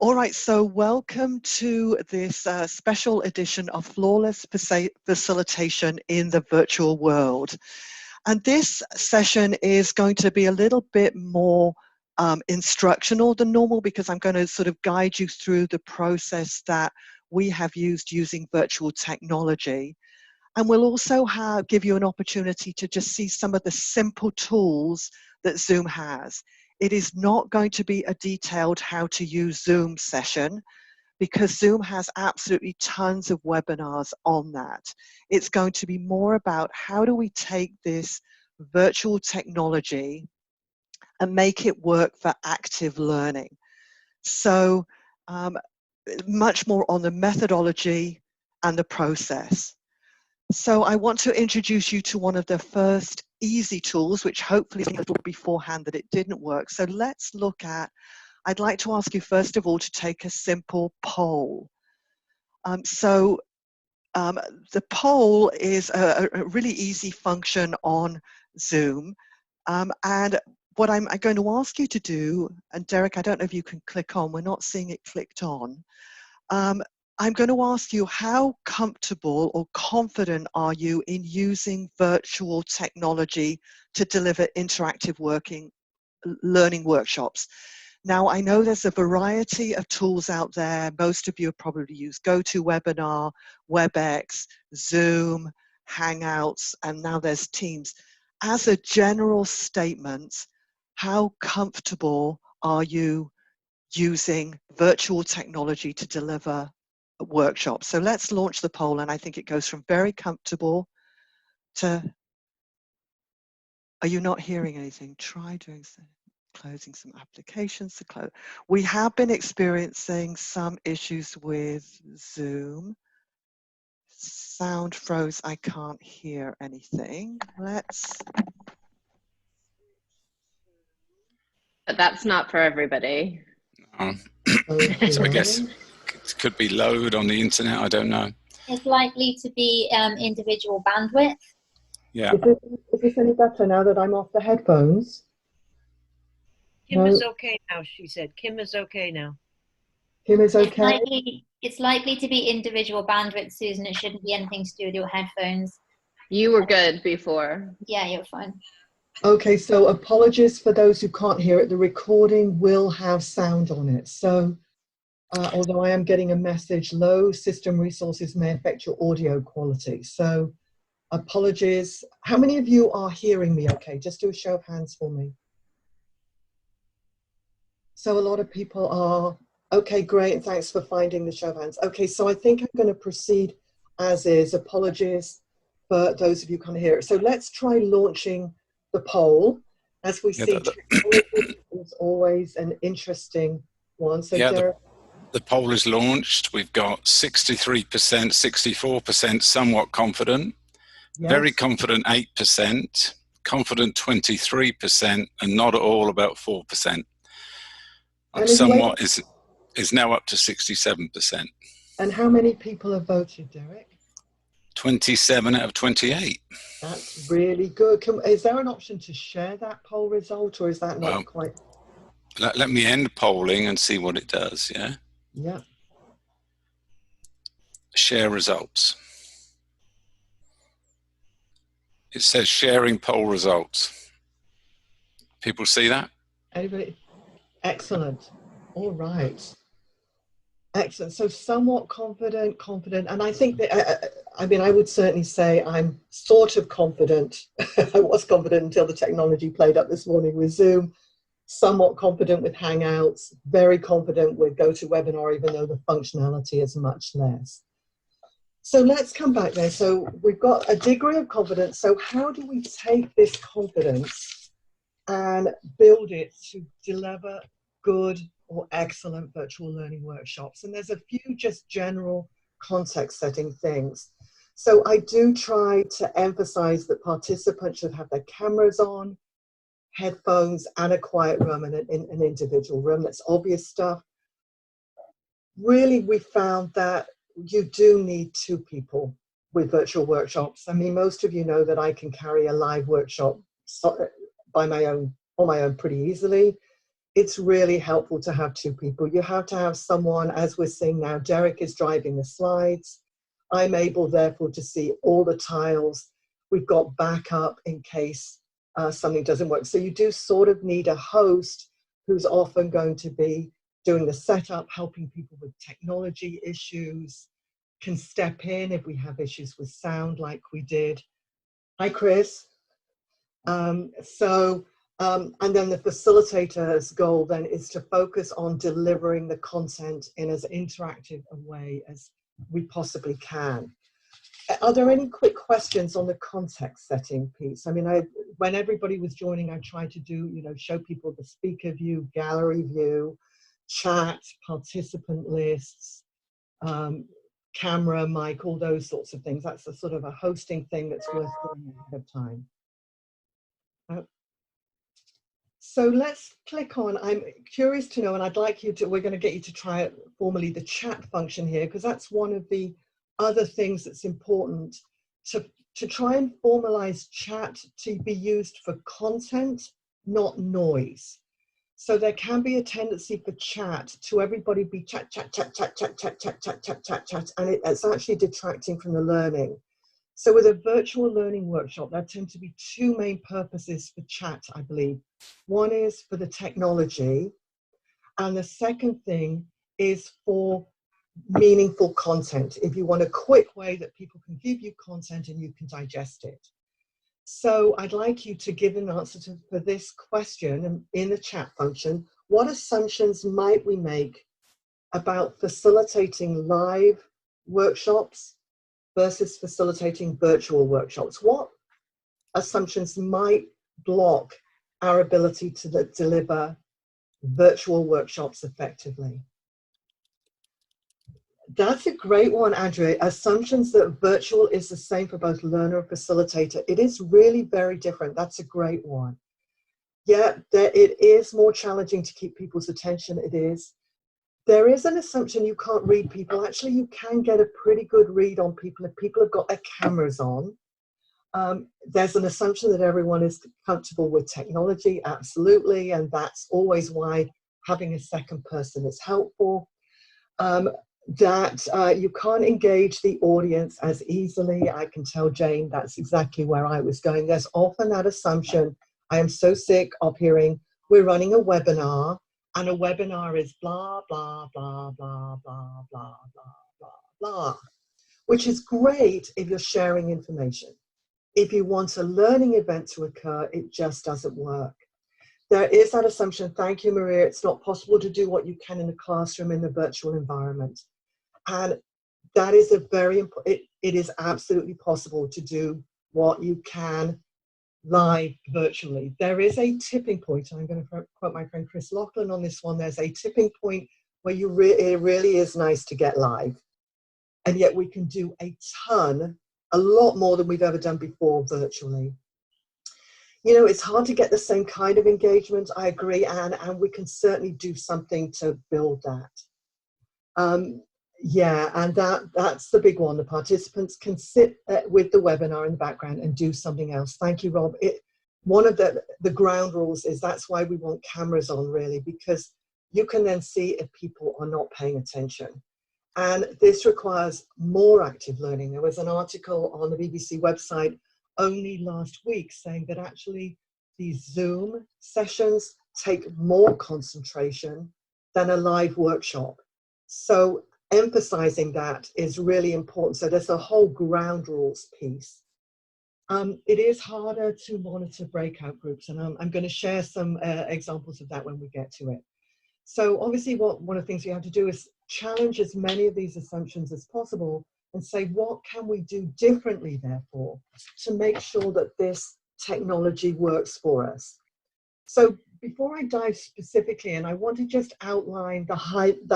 All right, so welcome to this special edition of Flawless Facilitation in the Virtual World. And this session is going to be a little bit more instructional than normal, because I'm going to sort of guide you through the process that we have used using virtual technology. And we'll also give you an opportunity to just see some of the simple tools that Zoom has. It is not going to be a detailed how to use Zoom session, because Zoom has absolutely tons of webinars on that. It's going to be more about how do we take this virtual technology and make it work for active learning. So much more on the methodology and the process. So I want to introduce you to one of the first easy tools, which hopefully is a little beforehand that it didn't work. So let's look at, I'd like to ask you first of all to take a simple poll. The poll is a really easy function on Zoom. And what I'm going to ask you to do, and Derek, I don't know if you can click on, we're not seeing it clicked on. I'm going to ask you, how comfortable or confident are you in using virtual technology to deliver interactive learning workshops? Now, I know there's a variety of tools out there. Most of you have probably used GoToWebinar, WebEx, Zoom, Hangouts, and now there's Teams. As a general statement, how comfortable are you using virtual technology to deliver a workshop? So let's launch the poll, and I think it goes from very comfortable to, are you not hearing anything? Try doing so. Closing some applications to close. We have been experiencing some issues with Zoom. Sound froze, I can't hear anything. But that's not for everybody. No. So I guess it could be load on the internet, I don't know. It's likely to be individual bandwidth. Yeah. Is this any better now that I'm off the headphones? Kim is okay now, she said. Kim is okay now. Kim is okay? It's likely to be individual bandwidth, Susan. It shouldn't be anything to do with your headphones. You were good before. Yeah, you're fine. Okay, so apologies for those who can't hear it. The recording will have sound on it. So although I am getting a message, low system resources may affect your audio quality. So apologies. How many of you are hearing me okay? Just do a show of hands for me. So a lot of people are, okay, great, thanks for finding the show of hands. Okay, so I think I'm going to proceed as is. Apologies for those of you who can't hear it. So let's try launching the poll. As we see, technology is always an interesting one. So yeah, the poll is launched. We've got 63%, 64% somewhat confident, yes. Very confident 8%, confident 23%, and not at all about 4%. Somewhat is now up to 67%. And how many people have voted, Derek? 27 out of 28. That's really good. Is there an option to share that poll result, or is that not quite? Let me end polling and see what it does, yeah? Yeah. Share results. It says sharing poll results. People see that? Anybody? Excellent. All right. Excellent. So somewhat confident, and I think that, I mean, I would certainly say I'm sort of confident. I was confident until the technology played up this morning with Zoom, somewhat confident with Hangouts, very confident with GoToWebinar, even though the functionality is much less. So let's come back there. So we've got a degree of confidence. So how do we take this confidence and build it to deliver good or excellent virtual learning workshops? And there's a few just general context setting things. So I do try to emphasize that participants should have their cameras on, headphones, and a quiet room and an individual room. That's obvious stuff. Really, we found that you do need 2 people with virtual workshops. I mean, most of you know that I can carry a live workshop on my own pretty easily. it's really helpful to have two people. You have to have someone, as we're seeing now, Derek is driving the slides. I'm able, therefore, to see all the tiles. We've got backup in case something doesn't work. So you do sort of need a host who's often going to be doing the setup, helping people with technology issues, can step in if we have issues with sound like we did. Hi, Chris. And then the facilitator's goal then is to focus on delivering the content in as interactive a way as we possibly can. Are there any quick questions on the context setting piece? I mean, when everybody was joining, I tried to do, show people the speaker view, gallery view, chat, participant lists, camera, mic, all those sorts of things. That's a sort of a hosting thing that's worth doing ahead of time. So let's click on, I'm curious to know, and I'd like you to, we're going to get you to try it formally, the chat function here, because that's one of the other things that's important to try and formalize chat to be used for content, not noise. So there can be a tendency for chat to everybody be chat, chat, chat, chat, chat, chat, chat, chat, chat, chat, chat, and it's actually detracting from the learning. So with a virtual learning workshop, there tend to be two main purposes for chat, I believe. One is for the technology, and the second thing is for meaningful content. If you want a quick way that people can give you content and you can digest it. So I'd like you to give an answer for this question in the chat function. What assumptions might we make about facilitating live workshops versus facilitating virtual workshops? What assumptions might block our ability to deliver virtual workshops effectively? That's a great one, Andrea. Assumptions that virtual is the same for both learner and facilitator. It is really very different. That's a great one. Yeah, it is more challenging to keep people's attention. It is. There is an assumption you can't read people. Actually, you can get a pretty good read on people if people have got their cameras on. There's an assumption that everyone is comfortable with technology, absolutely, and that's always why having a second person is helpful. That you can't engage the audience as easily. I can tell Jane that's exactly where I was going. There's often that assumption. I am so sick of hearing we're running a webinar, and a webinar is blah, blah, blah, blah, blah, blah, blah, blah, blah, which is great if you're sharing information. If you want a learning event to occur, it just doesn't work. There is that assumption, thank you, Maria, it's not possible to do what you can in a classroom in the virtual environment. And that is a very important, it is absolutely possible to do what you can live virtually. There is a tipping point, and I'm going to quote my friend Chris Laughlin on this one, there's a tipping point where it really is nice to get live. And yet we can do a lot more than we've ever done before virtually. It's hard to get the same kind of engagement, I agree, Anne, and we can certainly do something to build that. Yeah, and that's the big one. The participants can sit with the webinar in the background and do something else. Thank you, Rob. One of the ground rules is that's why we want cameras on, really, because you can then see if people are not paying attention. And this requires more active learning. There was an article on the BBC website only last week saying that actually these Zoom sessions take more concentration than a live workshop. So emphasizing that is really important. So there's a whole ground rules piece. It is harder to monitor breakout groups, and I'm going to share some examples of that when we get to it. So obviously one of the things you have to do is challenge as many of these assumptions as possible and say, what can we do differently, therefore, to make sure that this technology works for us? So before I dive specifically in, I want to just outline the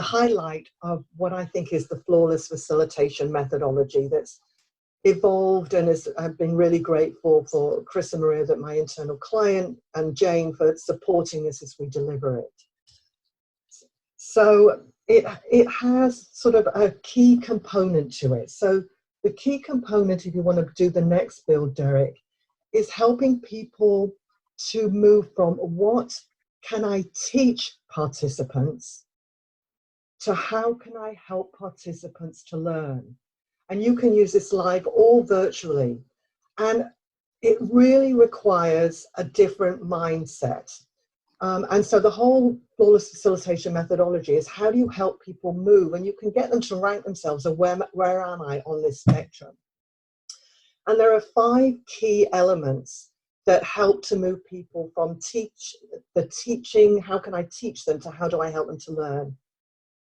highlight of what I think is the flawless facilitation methodology that's evolved and has been really grateful for Chris and Maria, that my internal client, and Jane for supporting us as we deliver it. So it has sort of a key component to it. So the key component, if you want to do the next build, Derek, is helping people to move from what can I teach participants to how can I help participants to learn? And you can use this live or virtually. And it really requires a different mindset. And so the whole flawless facilitation methodology is how do you help people move? And you can get them to rank themselves of where am I on this spectrum? And there are 5 key elements that help to move people from teaching, how can I teach them, to how do I help them to learn?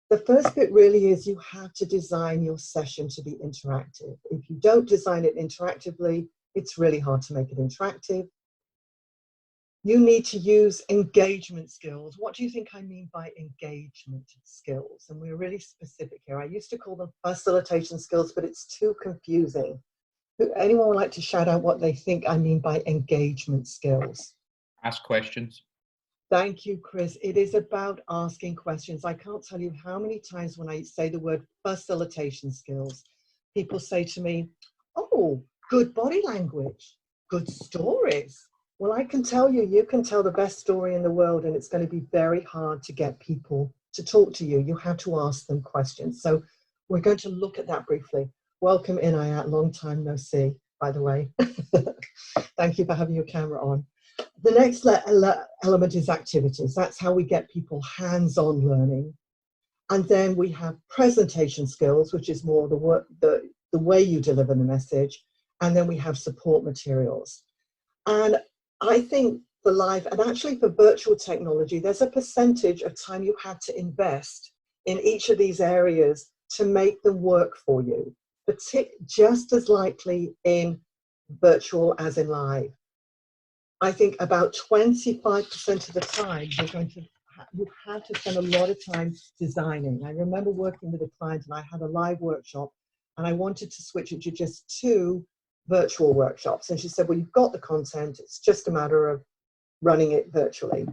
The first bit really is you have to design your session to be interactive. If you don't design it interactively, it's really hard to make it interactive. You need to use engagement skills. What do you think I mean by engagement skills? And we're really specific here. I used to call them facilitation skills, but it's too confusing. Anyone would like to shout out what they think I mean by engagement skills? Ask questions. Thank you, Chris. It is about asking questions. I can't tell you how many times when I say the word facilitation skills, people say to me, oh, good body language, good stories. Well, I can tell you, you can tell the best story in the world and it's going to be very hard to get people to talk to you. You have to ask them questions. So we're going to look at that briefly. Welcome, Inayat, long time no see, by the way. Thank you for having your camera on. The next element is activities. That's how we get people hands-on learning. And then we have presentation skills, which is more the way you deliver the message. And then we have support materials. And I think for live, and actually for virtual technology, there's a percentage of time you have to invest in each of these areas to make them work for you, but just as likely in virtual as in live. I think about 25% of the time you have to spend a lot of time designing. I remember working with a client and I had a live workshop and I wanted to switch it to just 2 virtual workshops. And she said, well, you've got the content. It's just a matter of running it virtually.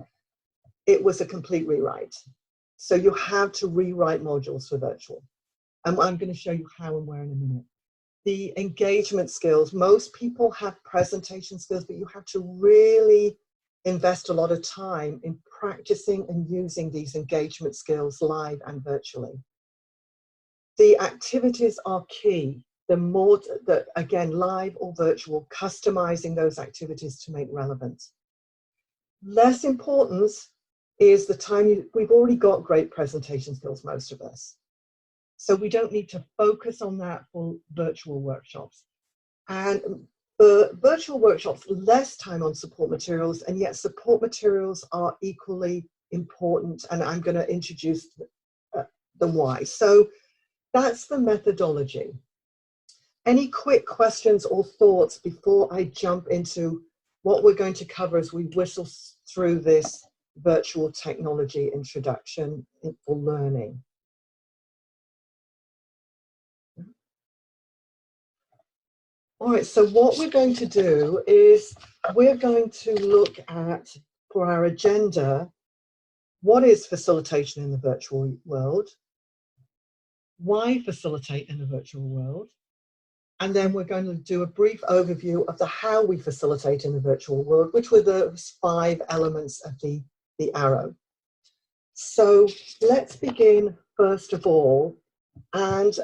It was a complete rewrite. So you have to rewrite modules for virtual. And I'm going to show you how and where in a minute. The engagement skills, most people have presentation skills, but you have to really invest a lot of time in practicing and using these engagement skills live and virtually. The activities are key. The more that, again, live or virtual, customizing those activities to make relevant. Less important is the time we've already got great presentation skills, most of us. So we don't need to focus on that for virtual workshops. And for virtual workshops, less time on support materials, and yet support materials are equally important. And I'm going to introduce the why. So that's the methodology. Any quick questions or thoughts before I jump into what we're going to cover as we whistle through this virtual technology introduction for learning? All right, so what we're going to do is we're going to look at, for our agenda, what is facilitation in the virtual world? Why facilitate in the virtual world? And then we're going to do a brief overview of the how we facilitate in the virtual world, which were those 5 elements of the arrow. So let's begin first of all. And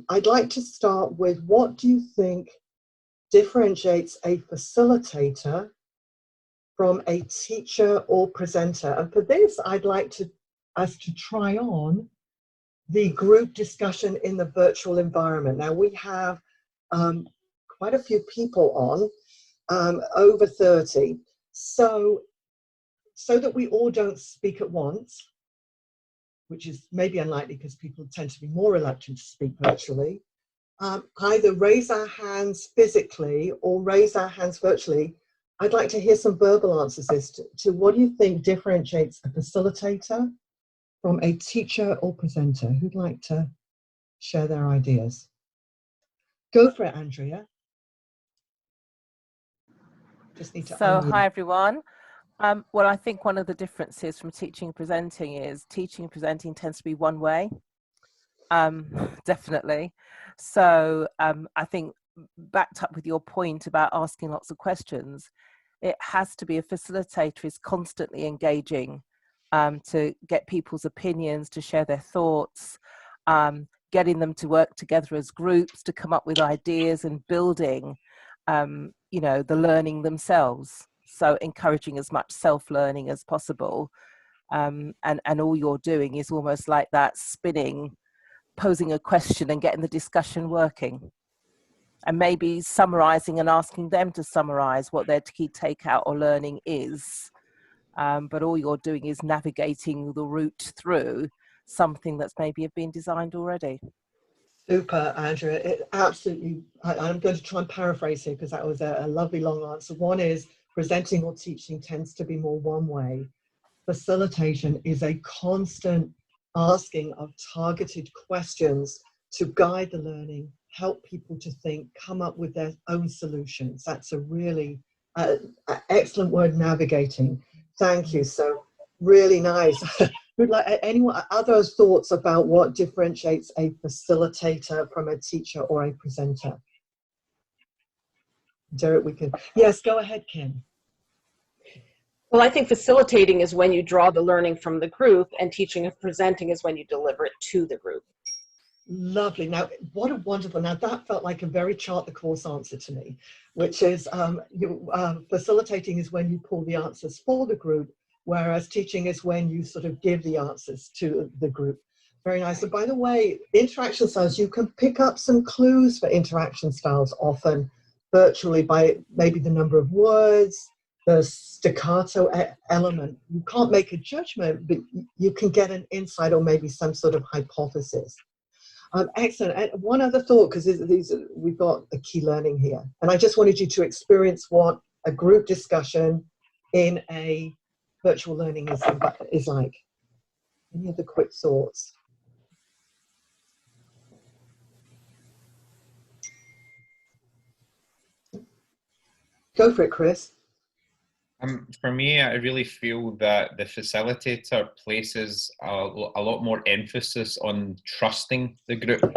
I'd like to start with, what do you think differentiates a facilitator from a teacher or presenter? And for this, I'd like us to try on the group discussion in the virtual environment. Now we have quite a few people on, over 30. So that we all don't speak at once, which is maybe unlikely because people tend to be more reluctant to speak virtually, either raise our hands physically or raise our hands virtually. I'd like to hear some verbal answers as to what do you think differentiates a facilitator from a teacher or presenter? Who'd like to share their ideas? Go for it, Andrea. Just need to So, unmute. hi everyone. Well, I think one of the differences from teaching and presenting is teaching and presenting tends to be one way. Definitely. So I think backed up with your point about asking lots of questions, it has to be a facilitator is constantly engaging to get people's opinions, to share their thoughts, getting them to work together as groups, to come up with ideas and building, you know, the learning themselves. So encouraging as much self-learning as possible. And all you're doing is almost like that spinning, posing a question and getting the discussion working. And maybe summarizing and asking them to summarize what their key takeout or learning is. But all you're doing is navigating the route through something that's maybe been designed already. Super, Andrea. It absolutely, I'm going to try and paraphrase here because that was a lovely long answer. One is presenting or teaching tends to be more one way. Facilitation is a constant asking of targeted questions to guide the learning, help people to think, come up with their own solutions. That's a really excellent word, navigating. Thank you. So really nice. Would like anyone other thoughts about what differentiates a facilitator from a teacher or a presenter? Derek, we can. Yes, go ahead, Kim. Well, I think facilitating is when you draw the learning from the group, and teaching and presenting is when you deliver it to the group. Lovely. Now, what a wonderful, now that felt like a very chart the course answer to me, which is facilitating is when you pull the answers for the group, whereas teaching is when you sort of give the answers to the group. Very nice. And by the way, interaction styles, you can pick up some clues for interaction styles often virtually by maybe the number of words, the staccato element. You can't make a judgment, but you can get an insight or maybe some sort of hypothesis. Excellent. And one other thought, because we've got a key learning here. And I just wanted you to experience what a group discussion in a virtual learning is like. Any other quick thoughts? Go for it, Chris. For me, I really feel that the facilitator places a lot more emphasis on trusting the group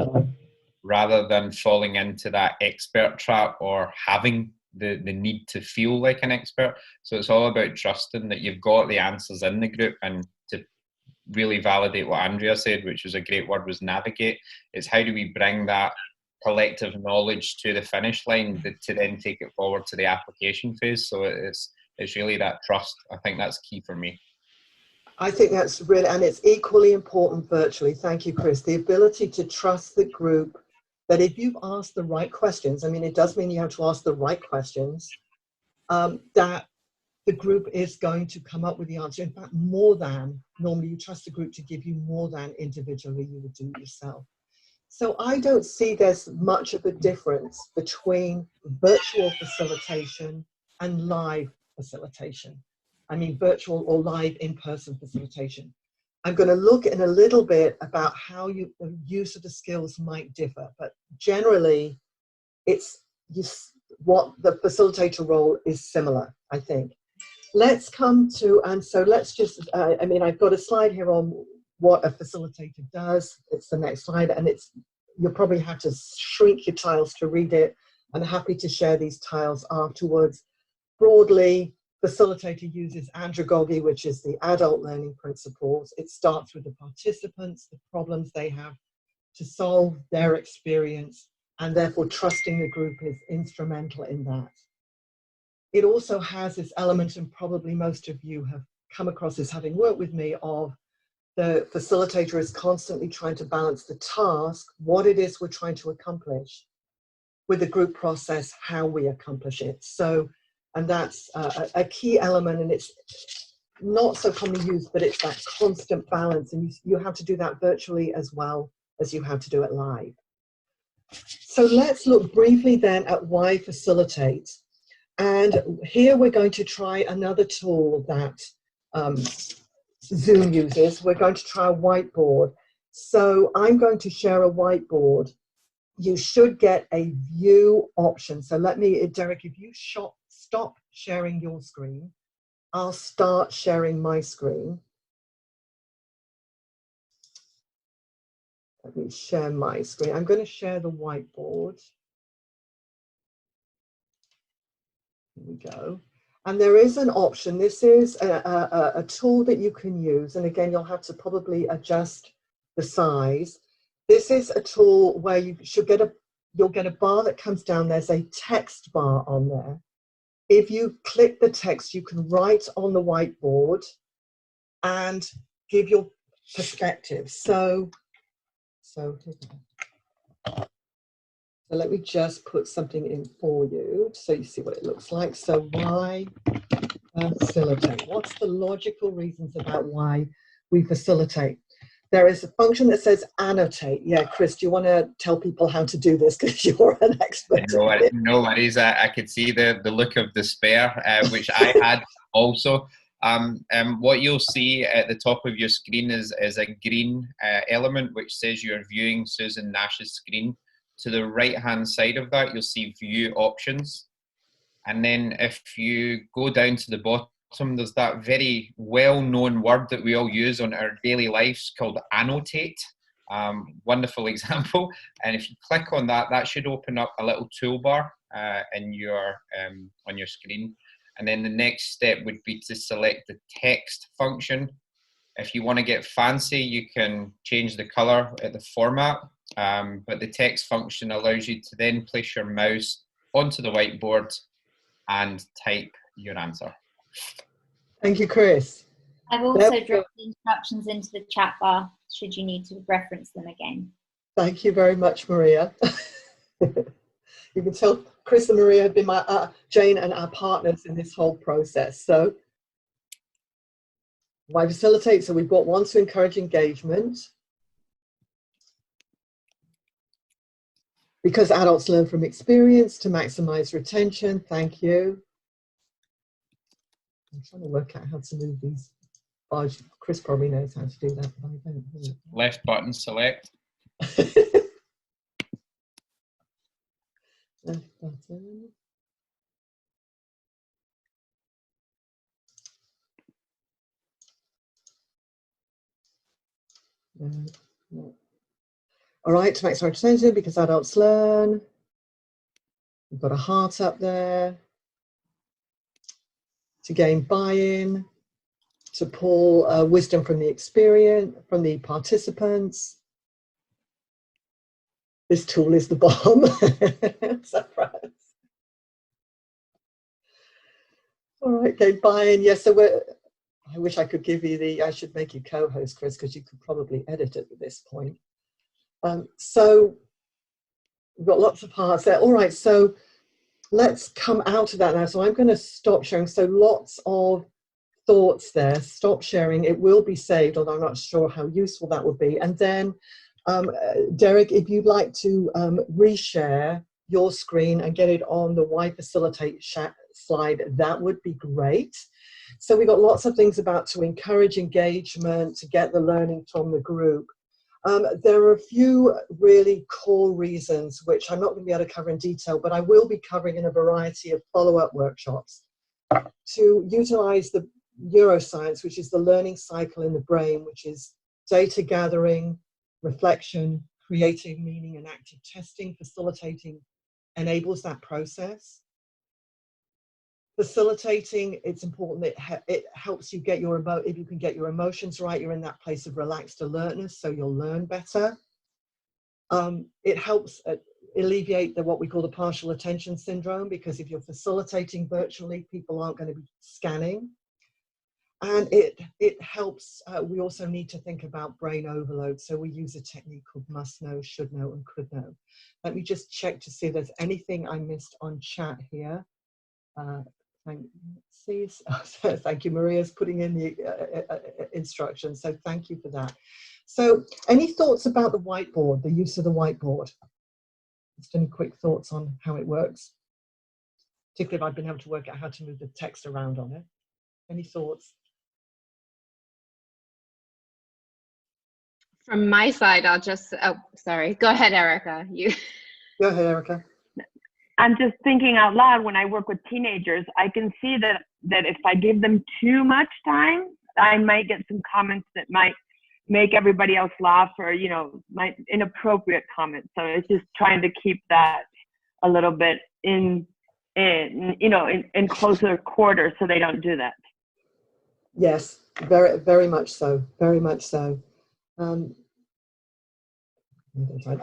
rather than falling into that expert trap or having the need to feel like an expert. So it's all about trusting that you've got the answers in the group, and to really validate what Andrea said, which was a great word, was navigate. It's how do we bring that collective knowledge to the finish line to then take it forward to the application phase. So it's really that trust. I think that's key for me. I think that's really, and it's equally important virtually. Thank you, Chris. The ability to trust the group, that if you've asked the right questions, I mean, it does mean you have to ask the right questions, that the group is going to come up with the answer. In fact, more than, normally you trust the group to give you more than individually you would do yourself. So I don't see there's much of a difference between virtual facilitation and live facilitation. I mean, virtual or live in-person facilitation. I'm going to look in a little bit about how the use of the skills might differ, but generally it's what the facilitator role is similar, I think. Let's come to, and so let's just, I mean, I've got a slide here on what a facilitator does. It's the next slide, and you'll probably have to shrink your tiles to read it. I'm happy to share these tiles afterwards. Broadly, facilitator uses andragogy, which is the adult learning principles. It starts with the participants, the problems they have to solve, their experience, and therefore trusting the group is instrumental in that. It also has this element, and probably most of you have come across this having worked with me, of the facilitator is constantly trying to balance the task, what it is we're trying to accomplish, with the group process, how we accomplish it. So, and that's a key element, and it's not so commonly used, but it's that constant balance, and you have to do that virtually as well as you have to do it live. So let's look briefly then at why facilitate. And here we're going to try another tool that Zoom uses. We're going to try a whiteboard. So I'm going to share a whiteboard. You should get a view option. So let me, Derek, if you stop sharing your screen, I'll start sharing my screen. Let me share my screen. I'm going to share the whiteboard. Here we go. And there is an option. This is a tool that you can use. And again, you'll have to probably adjust the size. This is a tool where you'll get a bar that comes down. There's a text bar on there. If you click the text, you can write on the whiteboard and give your perspective. So let me just put something in for you so you see what it looks like. So why facilitate? What's the logical reasons about why we facilitate? There is a function that says annotate. Yeah, Chris, do you want to tell people how to do this because you're an expert? No worries. I could see the look of despair, which I had also. What you'll see at the top of your screen is a green element which says you're viewing Susan Nash's screen. To the right-hand side of that, you'll see View Options. And then if you go down to the bottom, there's that very well-known word that we all use on our daily lives called annotate. Wonderful example. And if you click on that, that should open up a little toolbar on your screen. And then the next step would be to select the text function. If you want to get fancy, you can change the color at the format. But the text function allows you to then place your mouse onto the whiteboard and type your answer. Thank you, Chris. I've also dropped the instructions into the chat bar should you need to reference them again. Thank you very much, Maria. You can tell Chris and Maria have been Jane and our partners in this whole process. So why facilitate? So we've got one, to encourage engagement. Because adults learn from experience, to maximize retention. Thank you. I'm trying to work out how to move these. Oh, Chris probably knows how to do that, but I don't. Left button, select. Left button. No. All right, to maximize retention, because adults learn. We've got a heart up there. To gain buy-in, to pull wisdom from the experience, from the participants. This tool is the bomb. Surprise. All right, gain buy-in. Yes, so I wish I could give you I should make you co-host, Chris, because you could probably edit it at this point. So we've got lots of parts there. All right, so let's come out of that now. So I'm going to stop sharing. So lots of thoughts there. Stop sharing. It will be saved, although I'm not sure how useful that would be. And then, Derek, if you'd like to reshare your screen and get it on the Why Facilitate slide, that would be great. So we've got lots of things about to encourage engagement, to get the learning from the group. There are a few really core reasons, which I'm not going to be able to cover in detail, but I will be covering in a variety of follow-up workshops to utilize the neuroscience, which is the learning cycle in the brain, which is data gathering, reflection, creating meaning, and active testing. Facilitating enables that process. Facilitating, it's important that it helps you get if you can get your emotions right, you're in that place of relaxed alertness, so you'll learn better. It helps alleviate what we call the partial attention syndrome, because if you're facilitating virtually, people aren't going to be scanning. And it helps, we also need to think about brain overload, so we use a technique called must know, should know, and could know. Let me just check to see if there's anything I missed on chat here. Thank you, Maria's putting in the instructions, so thank you for that. So any thoughts about the whiteboard, the use of the whiteboard? Just any quick thoughts on how it works? Particularly if I've been able to work out how to move the text around on it. Any thoughts? From my side, I'll just, oh, sorry. Go ahead, Erica. You. Go ahead, Erica. I'm just thinking out loud. When I work with teenagers, I can see that if I give them too much time, I might get some comments that might make everybody else laugh, or, you know, might inappropriate comments. So it's just trying to keep that a little bit in in closer quarters so they don't do that. Yes, very, very much so. Very much so.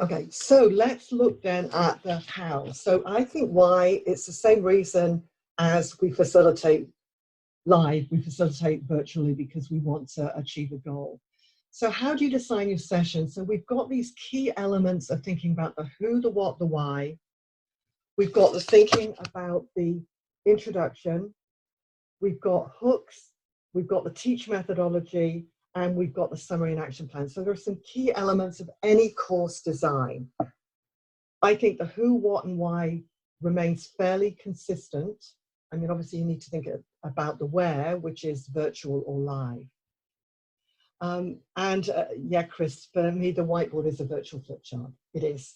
Okay, so let's look then at the how. So I think why, it's the same reason as we facilitate live, we facilitate virtually because we want to achieve a goal. So how do you design your session? So we've got these key elements of thinking about the who, the what, the why. We've got the thinking about the introduction. We've got hooks. We've got the teach methodology, and we've got the summary and action plan. So there are some key elements of any course design. I think the who, what, and why remains fairly consistent. I mean, obviously you need to think about the where, which is virtual or live. Yeah, Chris, for me, the whiteboard is a virtual flip chart. It is.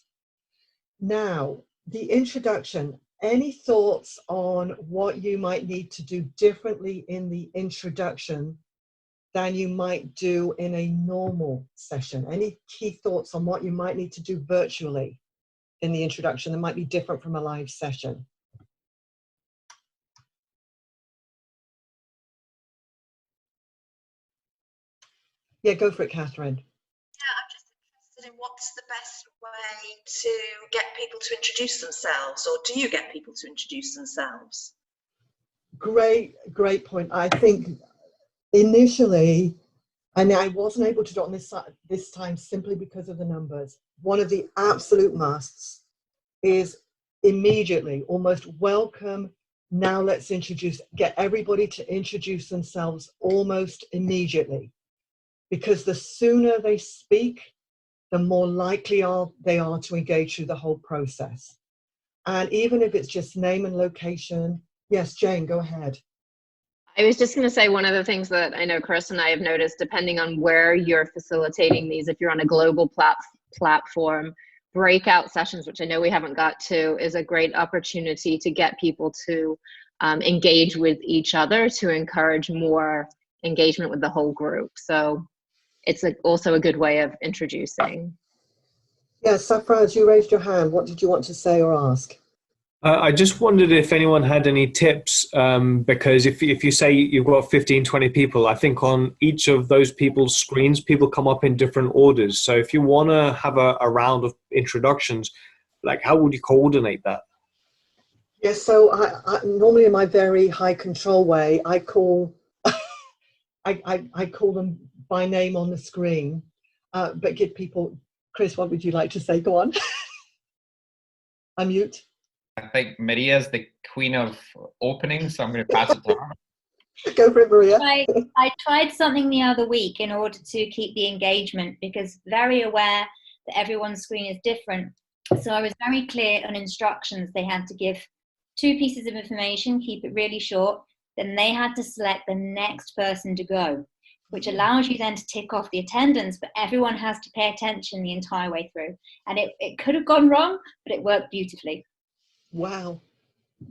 Now, the introduction, any thoughts on what you might need to do differently in the introduction than you might do in a normal session? Any key thoughts on what you might need to do virtually in the introduction that might be different from a live session? Yeah, go for it, Catherine. Yeah, I'm just interested in what's the best way to get people to introduce themselves, or do you get people to introduce themselves? Great point. I think initially, and I wasn't able to do it on this time simply because of the numbers. One of the absolute musts is immediately, almost welcome. Now let's get everybody to introduce themselves almost immediately, because the sooner they speak, the more likely they are to engage through the whole process. And even if it's just name and location. Yes, Jane, go ahead. I was just going to say, one of the things that I know Chris and I have noticed, depending on where you're facilitating these, if you're on a global platform, breakout sessions, which I know we haven't got to, is a great opportunity to get people to engage with each other, to encourage more engagement with the whole group. So it's also a good way of introducing. Yes, Safraz, you raised your hand. What did you want to say or ask? I just wondered if anyone had any tips, because if you say you've got 15, 20 people, I think on each of those people's screens, people come up in different orders. So if you want to have a round of introductions, like how would you coordinate that? Yes, so I normally in my very high control way, I call I call them by name on the screen, but give people. Chris, what would you like to say? Go on. Unmute. I think Maria's the queen of openings, so I'm going to pass it to her. Go for it, Maria. I tried something the other week in order to keep the engagement, because very aware that everyone's screen is different. So I was very clear on instructions. They had to give 2 pieces of information, keep it really short. Then they had to select the next person to go, which allows you then to tick off the attendance, but everyone has to pay attention the entire way through. And it could have gone wrong, but it worked beautifully. Wow.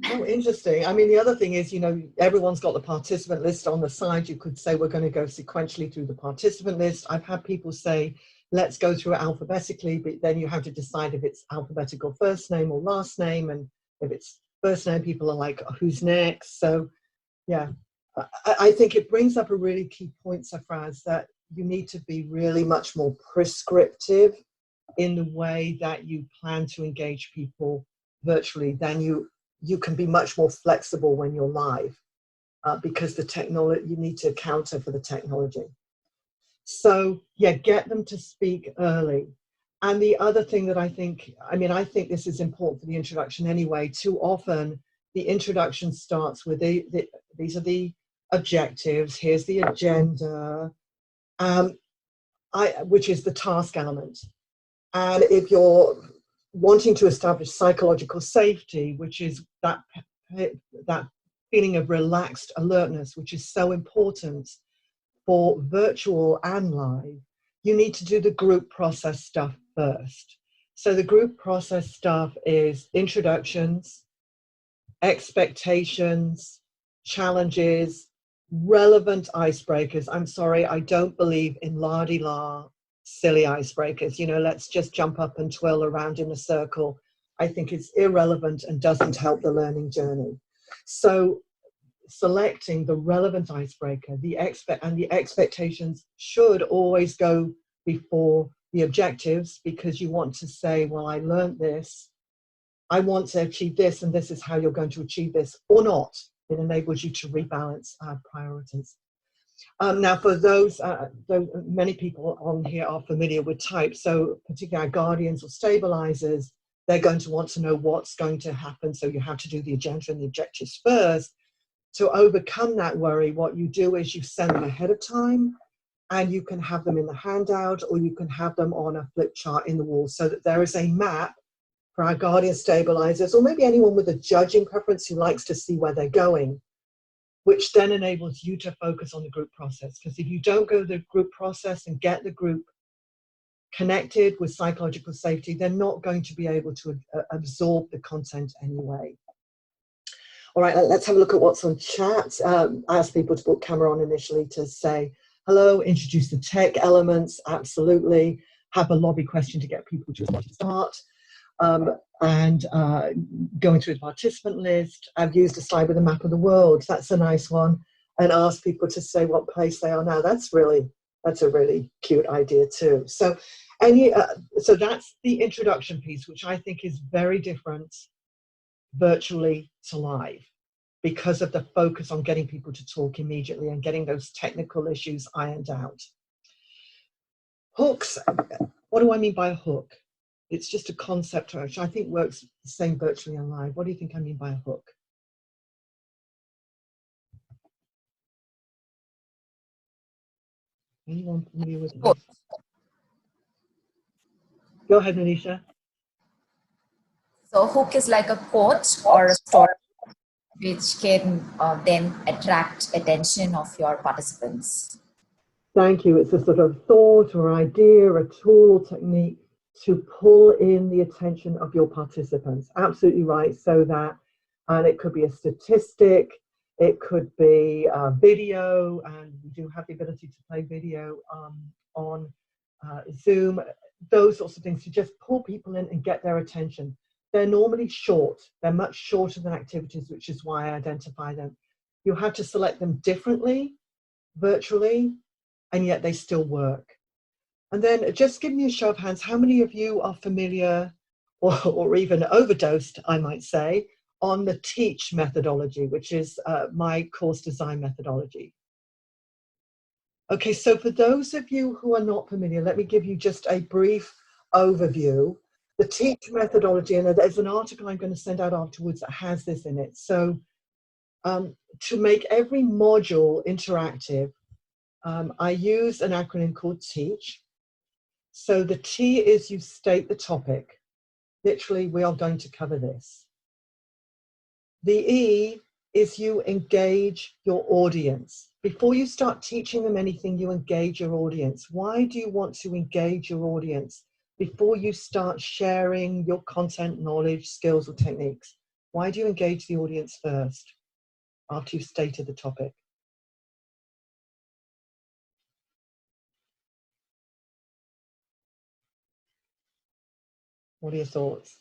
Oh, interesting. I mean, the other thing is, everyone's got the participant list on the side. You could say we're going to go sequentially through the participant list. I've had people say, let's go through it alphabetically, but then you have to decide if it's alphabetical first name or last name. And if it's first name, people are like, who's next? So, yeah, I think it brings up a really key point, Safraz, that you need to be really much more prescriptive in the way that you plan to engage people virtually than you can be much more flexible when you're live, because the technology, you need to counter for the technology. So yeah, get them to speak early. And the other thing that I think this is important for the introduction anyway. Too often the introduction starts with these are the objectives, here's the agenda, which is the task element. And if you're wanting to establish psychological safety, which is that feeling of relaxed alertness, which is so important for virtual and live, you need to do the group process stuff first. So the group process stuff is introductions, expectations, challenges, relevant icebreakers. I'm sorry, I don't believe in la-di-la silly icebreakers. Let's just jump up and twirl around in a circle. I think is irrelevant and doesn't help the learning journey. So selecting the relevant icebreaker, the expectations should always go before the objectives, because you want to say, well, I learned this, I want to achieve this, and this is how you're going to achieve this, or not. It enables you to rebalance priorities. Now, for those, many people on here are familiar with type, so particularly our guardians or stabilizers, they're going to want to know what's going to happen, so you have to do the agenda and the objectives first. To overcome that worry, what you do is you send them ahead of time, and you can have them in the handout, or you can have them on a flip chart in the wall, so that there is a map for our guardian stabilizers, or maybe anyone with a judging preference who likes to see where they're going, which then enables you to focus on the group process. Because if you don't go the group process and get the group connected with psychological safety, they're not going to be able to absorb the content anyway. All right, let's have a look at what's on chat. I asked people to put camera on initially to say hello, introduce the tech elements, absolutely. Have a lobby question to get people to start. And going through the participant list. I've used a slide with a map of the world. That's a nice one. And ask people to say what place they are now. That's a really cute idea too. So so that's the introduction piece, which I think is very different virtually to live, because of the focus on getting people to talk immediately and getting those technical issues ironed out. Hooks, what do I mean by a hook? It's just a concept which I think works the same virtually and live. What do you think I mean by a hook? Anyone familiar with this? Go ahead, Manisha. So hook is like a quote or a story which can then attract attention of your participants. Thank you. It's a sort of thought or idea, a tool, technique to pull in the attention of your participants. Absolutely right. So that, and it could be a statistic, it could be a video, and we do have the ability to play video on Zoom, those sorts of things, to just pull people in and get their attention. They're normally short. They're much shorter than activities, which is why I identify them. You have to select them differently, virtually, and yet they still work. And then just give me a show of hands, how many of you are familiar, or even overdosed, I might say, on the TEACH methodology, which is my course design methodology? Okay, so for those of you who are not familiar, let me give you just a brief overview. The TEACH methodology, and there's an article I'm going to send out afterwards that has this in it. So to make every module interactive, I use an acronym called TEACH. So the T is you state the topic. Literally, we are going to cover this. The E is you engage your audience. Before you start teaching them anything, you engage your audience. Why do you want to engage your audience before you start sharing your content, knowledge, skills, or techniques? Why do you engage the audience first after you've stated the topic? What are your thoughts?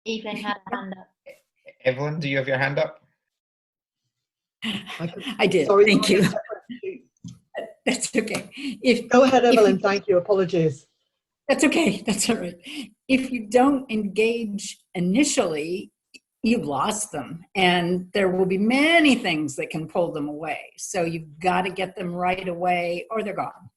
Evelyn had a hand up. Evelyn, do you have your hand up? I did. Sorry, thank you. That's okay. Go ahead, Evelyn. Thank you. Apologies. That's okay. That's all right. If you don't engage initially, you've lost them, and there will be many things that can pull them away. So you've got to get them right away, or they're gone.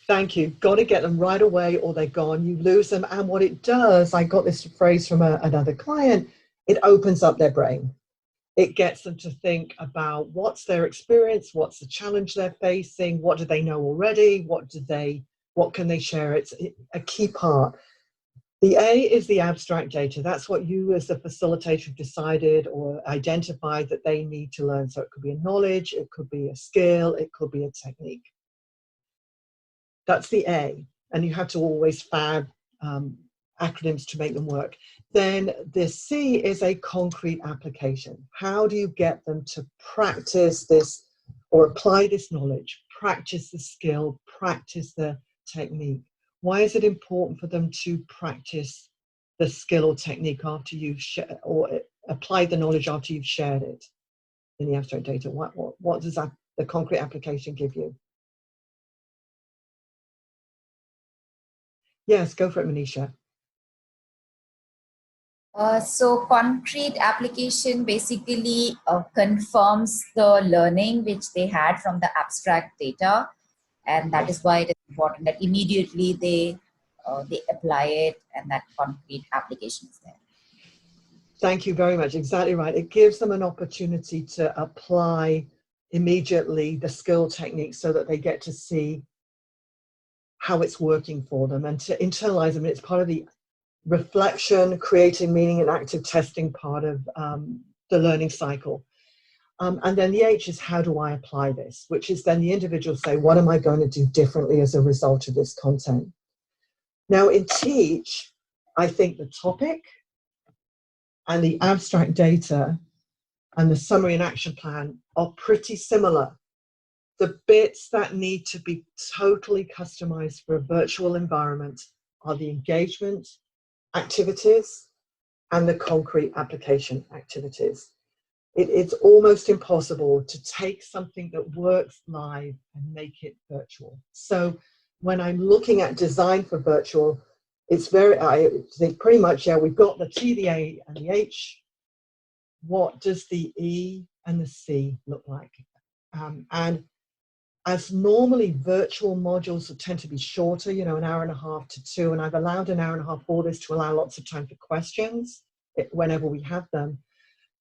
Thank you. Got to get them right away, or they're gone. You lose them. And what it does, I got this phrase from another client, it opens up their brain. It gets them to think about what's their experience, what's the challenge they're facing, what do they know already, what can they share. It's a key part. The A is the abstract data. That's what you as the facilitator have decided or identified that they need to learn. So it could be a knowledge, it could be a skill, it could be a technique. That's the A, and you have to always fab acronyms to make them work. Then the C is a concrete application. How do you get them to practice this or apply this knowledge, practice the skill, practice the technique? Why is it important for them to practice the skill or technique after you've or applied the knowledge after you've shared it in the abstract data? What does that, the concrete application, give you? Yes, go for it, Manisha. So concrete application basically confirms the learning which they had from the abstract data, and that is why it is important that immediately they apply it, and that concrete application is there. Thank you very much. Exactly right. It gives them an opportunity to apply immediately the skill techniques so that they get to see how it's working for them and to internalize them. It's part of the reflection, creating meaning, and active testing part of the learning cycle. And then the H is, how do I apply this? Which is then the individual say, what am I going to do differently as a result of this content? Now in Teach, I think the topic and the abstract data and the summary and action plan are pretty similar. The bits that need to be totally customized for a virtual environment are the engagement activities and the concrete application activities. It's almost impossible to take something that works live and make it virtual. So when I'm looking at design for virtual, it's very, I think pretty much, yeah, we've got the T, the A, and the H. What does the E and the C look like? And as normally virtual modules tend to be shorter, you know, an hour and a half to 2, and I've allowed an hour and a half for this to allow lots of time for questions whenever we have them,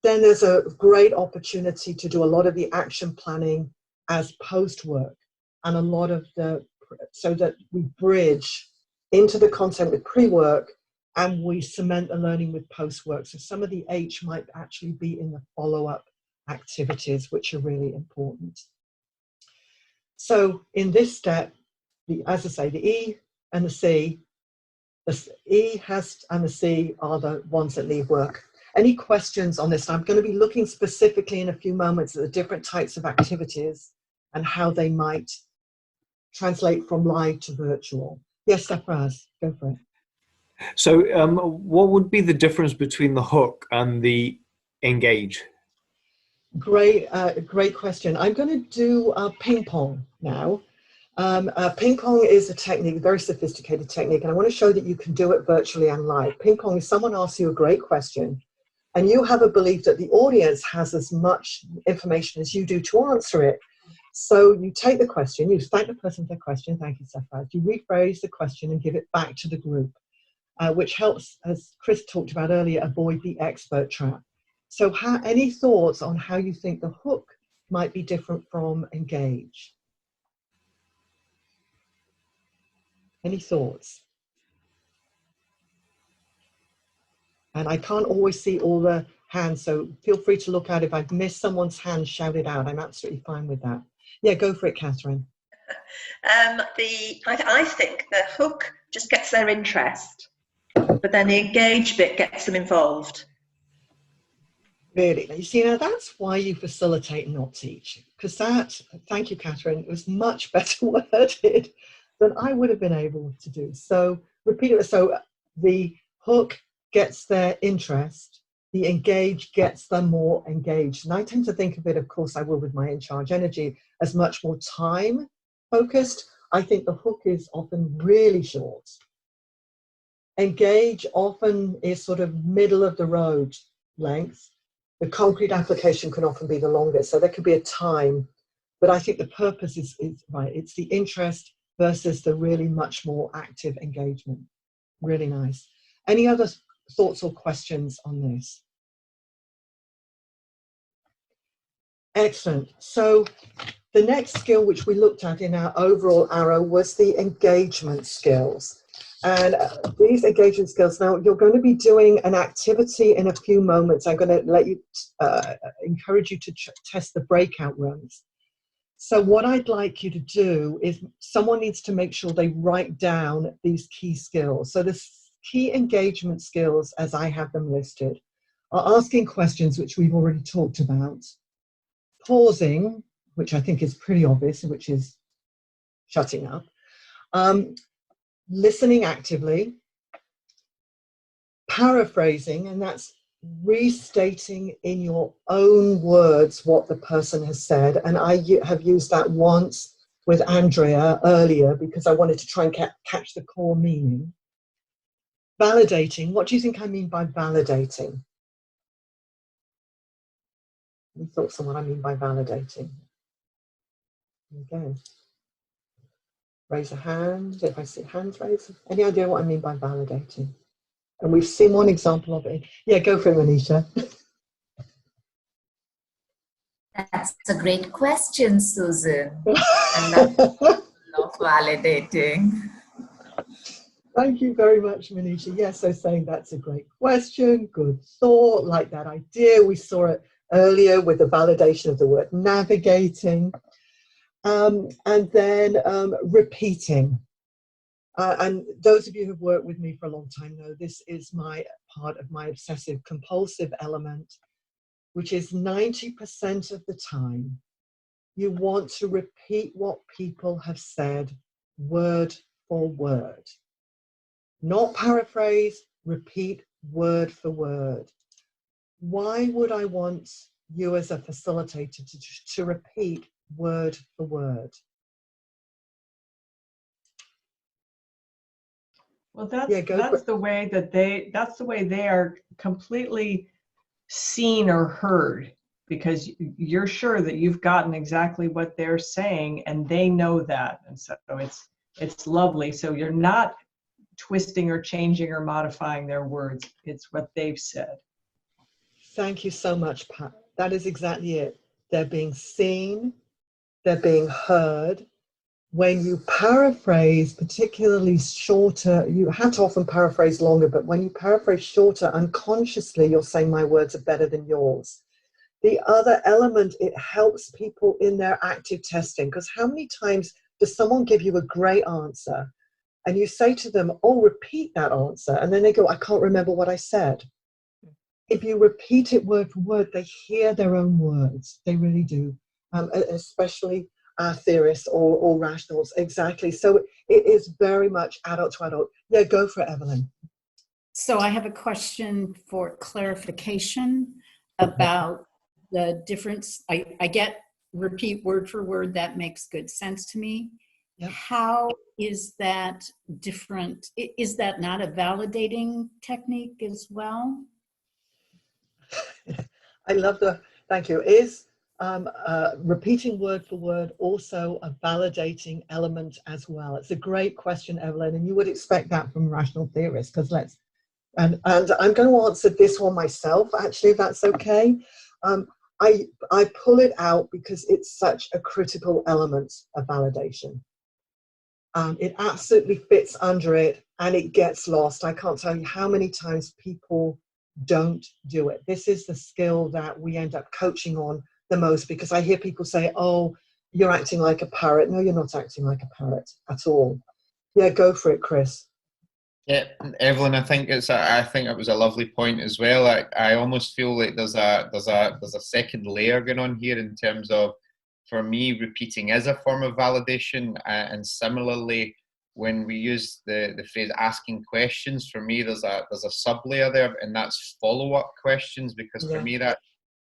then there's a great opportunity to do a lot of the action planning as post work, and a lot of the, so that we bridge into the content with pre-work and we cement the learning with post work. So some of the H might actually be in the follow-up activities, which are really important. So in this step, as I say, the E and the C, the E and the C are the ones that leave work. Any questions on this? I'm going to be looking specifically in a few moments at the different types of activities and how they might translate from live to virtual. Yes, Safraz, go for it. So what would be the difference between the hook and the engage? Great question. I'm going to do ping pong now. Ping pong is a technique, very sophisticated technique, and I want to show that you can do it virtually and live. Ping pong is someone asks you a great question, and you have a belief that the audience has as much information as you do to answer it. So you take the question, you thank the person for the question, thank you, Safraz. You rephrase the question and give it back to the group, which helps, as Chris talked about earlier, avoid the expert trap. So any thoughts on how you think the hook might be different from engage? Any thoughts? And I can't always see all the hands, so feel free to look out. If I've missed someone's hand, shout it out. I'm absolutely fine with that. Yeah, go for it, Catherine. I think the hook just gets their interest, but then the engage bit gets them involved. Really? You see, now that's why you facilitate and not teach. Because that, thank you, Catherine, it was much better worded than I would have been able to do. So repeat it. So the hook gets their interest, the engage gets them more engaged. And I tend to think of it, of course I will with my in-charge energy, as much more time focused. I think the hook is often really short. Engage often is sort of middle of the road length. The concrete application can often be the longest, so there could be a time, but I think the purpose is right. It's the interest versus the really much more active engagement. Really nice. Any other thoughts or questions on this? Excellent. So the next skill which we looked at in our overall arrow was the engagement skills. And these engagement skills, now you're going to be doing an activity in a few moments. I'm going to let you, encourage you to test the breakout rooms. So what I'd like you to do is someone needs to make sure they write down these key skills. So the key engagement skills, as I have them listed, are asking questions, which we've already talked about, pausing, which I think is pretty obvious, which is shutting up, listening actively, paraphrasing, and that's restating in your own words what the person has said. And I have used that once with Andrea earlier because I wanted to try and catch the core meaning. Validating. What do you think I mean by validating? Any thoughts on what I mean by validating? Okay. Raise a hand if I see hands raised. Any idea what I mean by validating? And we've seen one example of it. Yeah, go for it, Manisha. That's a great question, Susan. I love validating. Thank you very much, Manisha. Yes, so saying that's a great question, good thought, like that idea. We saw it earlier with the validation of the word navigating. And then repeating. And those of you who've worked with me for a long time know this is my part of my obsessive compulsive element, which is 90% of the time you want to repeat what people have said word for word. Not paraphrase, repeat word for word. Why would I want you as a facilitator to repeat word for word? Well, that's the way that they are completely seen or heard, because you're sure that you've gotten exactly what they're saying and they know that. And so it's lovely. So you're not twisting or changing or modifying their words. It's what they've said. Thank you so much, Pat. That is exactly it. They're being seen, they're being heard. When you paraphrase, particularly shorter, you have to often paraphrase longer, but when you paraphrase shorter, unconsciously, you're saying my words are better than yours. The other element, it helps people in their active testing, because how many times does someone give you a great answer and you say to them, oh, repeat that answer, and then they go, I can't remember what I said. If you repeat it word for word, they hear their own words. They really do, especially theorists or rationals. Exactly. So it is very much adult to adult. Yeah, go for it, Evelyn. So I have a question for clarification about the difference. I get repeat word for word. That makes good sense to me. Yep. How is that different? Is that not a validating technique as well? I love thank you. Is repeating word for word also a validating element as well? It's a great question, Evelyn, and you would expect that from rational theorists, because and I'm going to answer this one myself, actually, if that's okay. I pull it out because it's such a critical element of validation. It absolutely fits under it and it gets lost. I can't tell you how many times people don't do it. This is the skill that we end up coaching on the most, because I hear people say, oh, you're acting like a parrot. No, you're not acting like a parrot at all. Yeah, go for it, Chris. Yeah, Evelyn, I think it was a lovely point as well. I almost feel like there's a second layer going on here in terms of, for me, repeating is a form of validation, and similarly, when we use the phrase asking questions, for me there's a sub layer there, and that's follow-up questions, because for me that's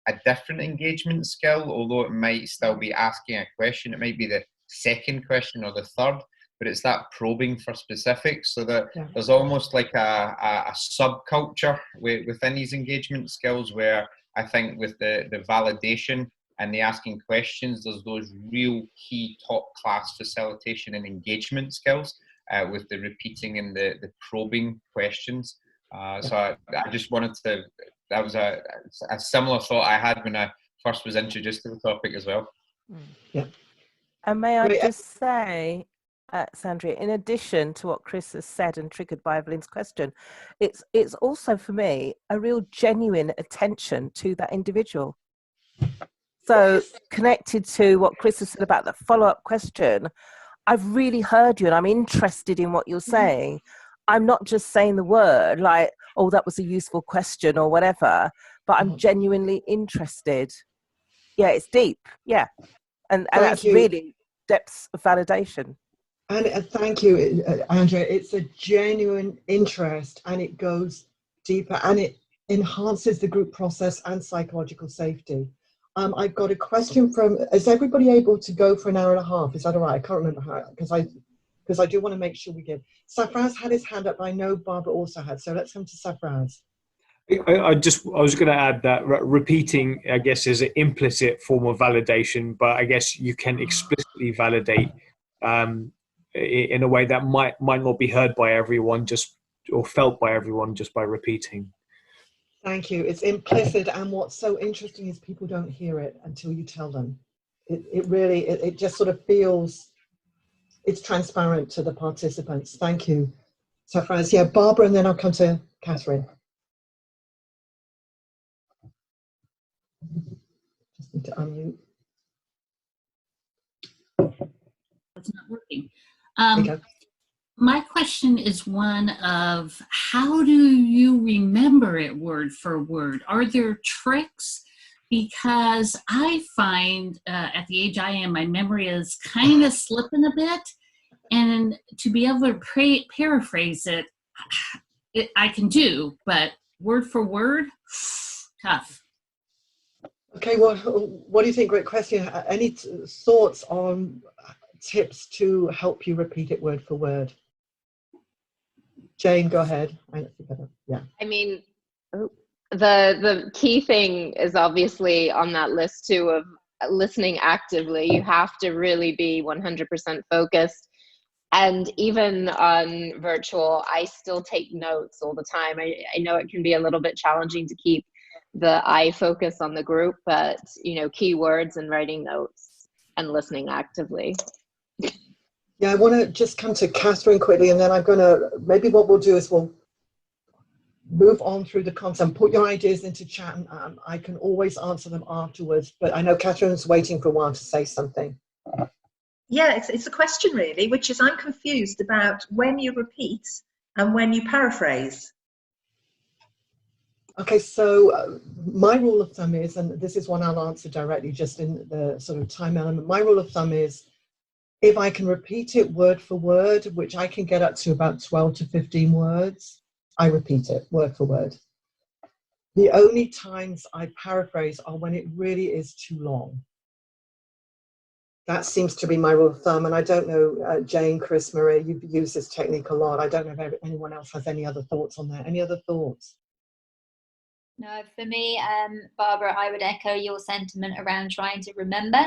a different engagement skill. Although it might still be asking a question, it might be the second question or the third, but it's that probing for specifics, so that there's almost like a subculture within these engagement skills, where I think with the validation and the asking questions, there's those real key top class facilitation and engagement skills with the repeating and the probing questions. So I just wanted to, that was a similar thought I had when I first was introduced to the topic as well. Yeah. And may I just say, Sandra, in addition to what Chris has said and triggered by Evelyn's question, it's also for me a real genuine attention to that individual. So connected to what Chris has said about the follow-up question, I've really heard you and I'm interested in what you're saying. I'm not just saying the word like, oh, that was a useful question or whatever, but I'm genuinely interested. Yeah, it's deep. Yeah. And that's really depths of validation. And thank you, Andrea. It's a genuine interest, and it goes deeper, and it enhances the group process and psychological safety. I've got a question from, is everybody able to go for an hour and a half? Is that all right? I can't remember how, because I do want to make sure we give. Safraz had his hand up. I know Barbara also had, so let's come to Safraz. I was going to add that repeating, I guess, is an implicit form of validation, but I guess you can explicitly validate in a way that might not be heard by everyone, or felt by everyone just by repeating. Thank you. It's implicit, and what's so interesting is people don't hear it until you tell them. It really just sort of feels, it's transparent to the participants. Thank you, Safraz. Yeah, Barbara, and then I'll come to Catherine. Just need to unmute. It's not working. My question is one of, how do you remember it word for word? Are there tricks? Because I find at the age I am, my memory is kind of slipping a bit. And to be able to paraphrase it, I can do, but word for word, tough. Okay, well, what do you think? Great question. Any thoughts on tips to help you repeat it word for word? Jane, go ahead. Yeah. I mean, the key thing is obviously on that list too of listening actively. You have to really be 100% focused. And even on virtual, I still take notes all the time. I know it can be a little bit challenging to keep the eye focus on the group, but keywords and writing notes and listening actively. Yeah, I want to just come to Catherine quickly, and then I'm going to, maybe what we'll do is we'll move on through the content, put your ideas into chat, and I can always answer them afterwards. But I know Catherine's waiting for a while to say something. Yeah, it's a question really, which is I'm confused about when you repeat and when you paraphrase. Okay, so my rule of thumb is, and this is one I'll answer directly just in the sort of time element, my rule of thumb is if I can repeat it word for word, which I can get up to about 12 to 15 words, I repeat it word for word. The only times I paraphrase are when it really is too long. That seems to be my rule of thumb, and I don't know, Jane, Chris, Maria, you've used this technique a lot. I don't know if anyone else has any other thoughts on that. Any other thoughts? No, for me, Barbara, I would echo your sentiment around trying to remember.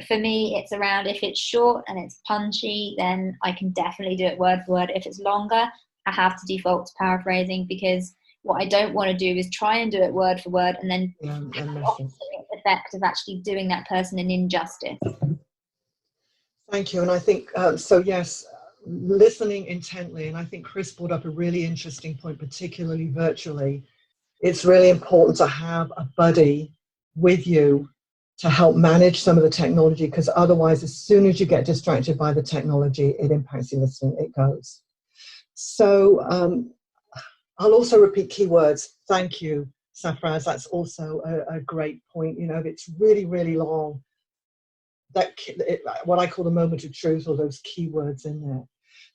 For me, it's around, if it's short and it's punchy, then I can definitely do it word for word. If it's longer, I have to default to paraphrasing, because what I don't want to do is try and do it word for word and then have the opposite effect of actually doing that person an injustice. Thank you. And I think, so yes, listening intently, and I think Chris brought up a really interesting point, particularly virtually. It's really important to have a buddy with you to help manage some of the technology, because otherwise, as soon as you get distracted by the technology, it impacts your listening, it goes. So I'll also repeat keywords. Thank you, Safraz. That's also a great point. If it's really, really long, what I call the moment of truth, or those keywords in there.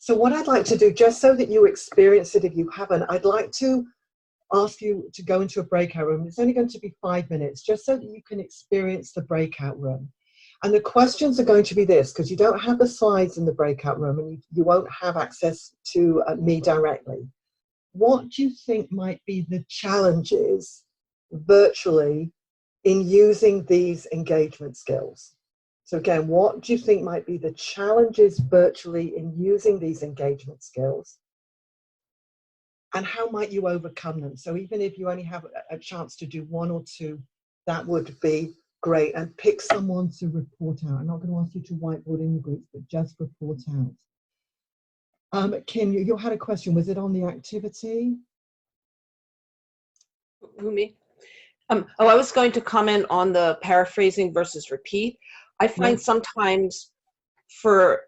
So what I'd like to do, just so that you experience it if you haven't, I'd like to ask you to go into a breakout room. It's only going to be 5 minutes, just so that you can experience the breakout room. And the questions are going to be this, because you don't have the slides in the breakout room, and you won't have access to me directly. What do you think might be the challenges virtually in using these engagement skills? So again, what do you think might be the challenges virtually in using these engagement skills? And how might you overcome them? So even if you only have a chance to do 1 or 2, that would be great. And pick someone to report out. I'm not going to ask you to whiteboard in your groups, but just report out. Kim, you had a question. Was it on the activity? Who, me? I was going to comment on the paraphrasing versus repeat. I find sometimes for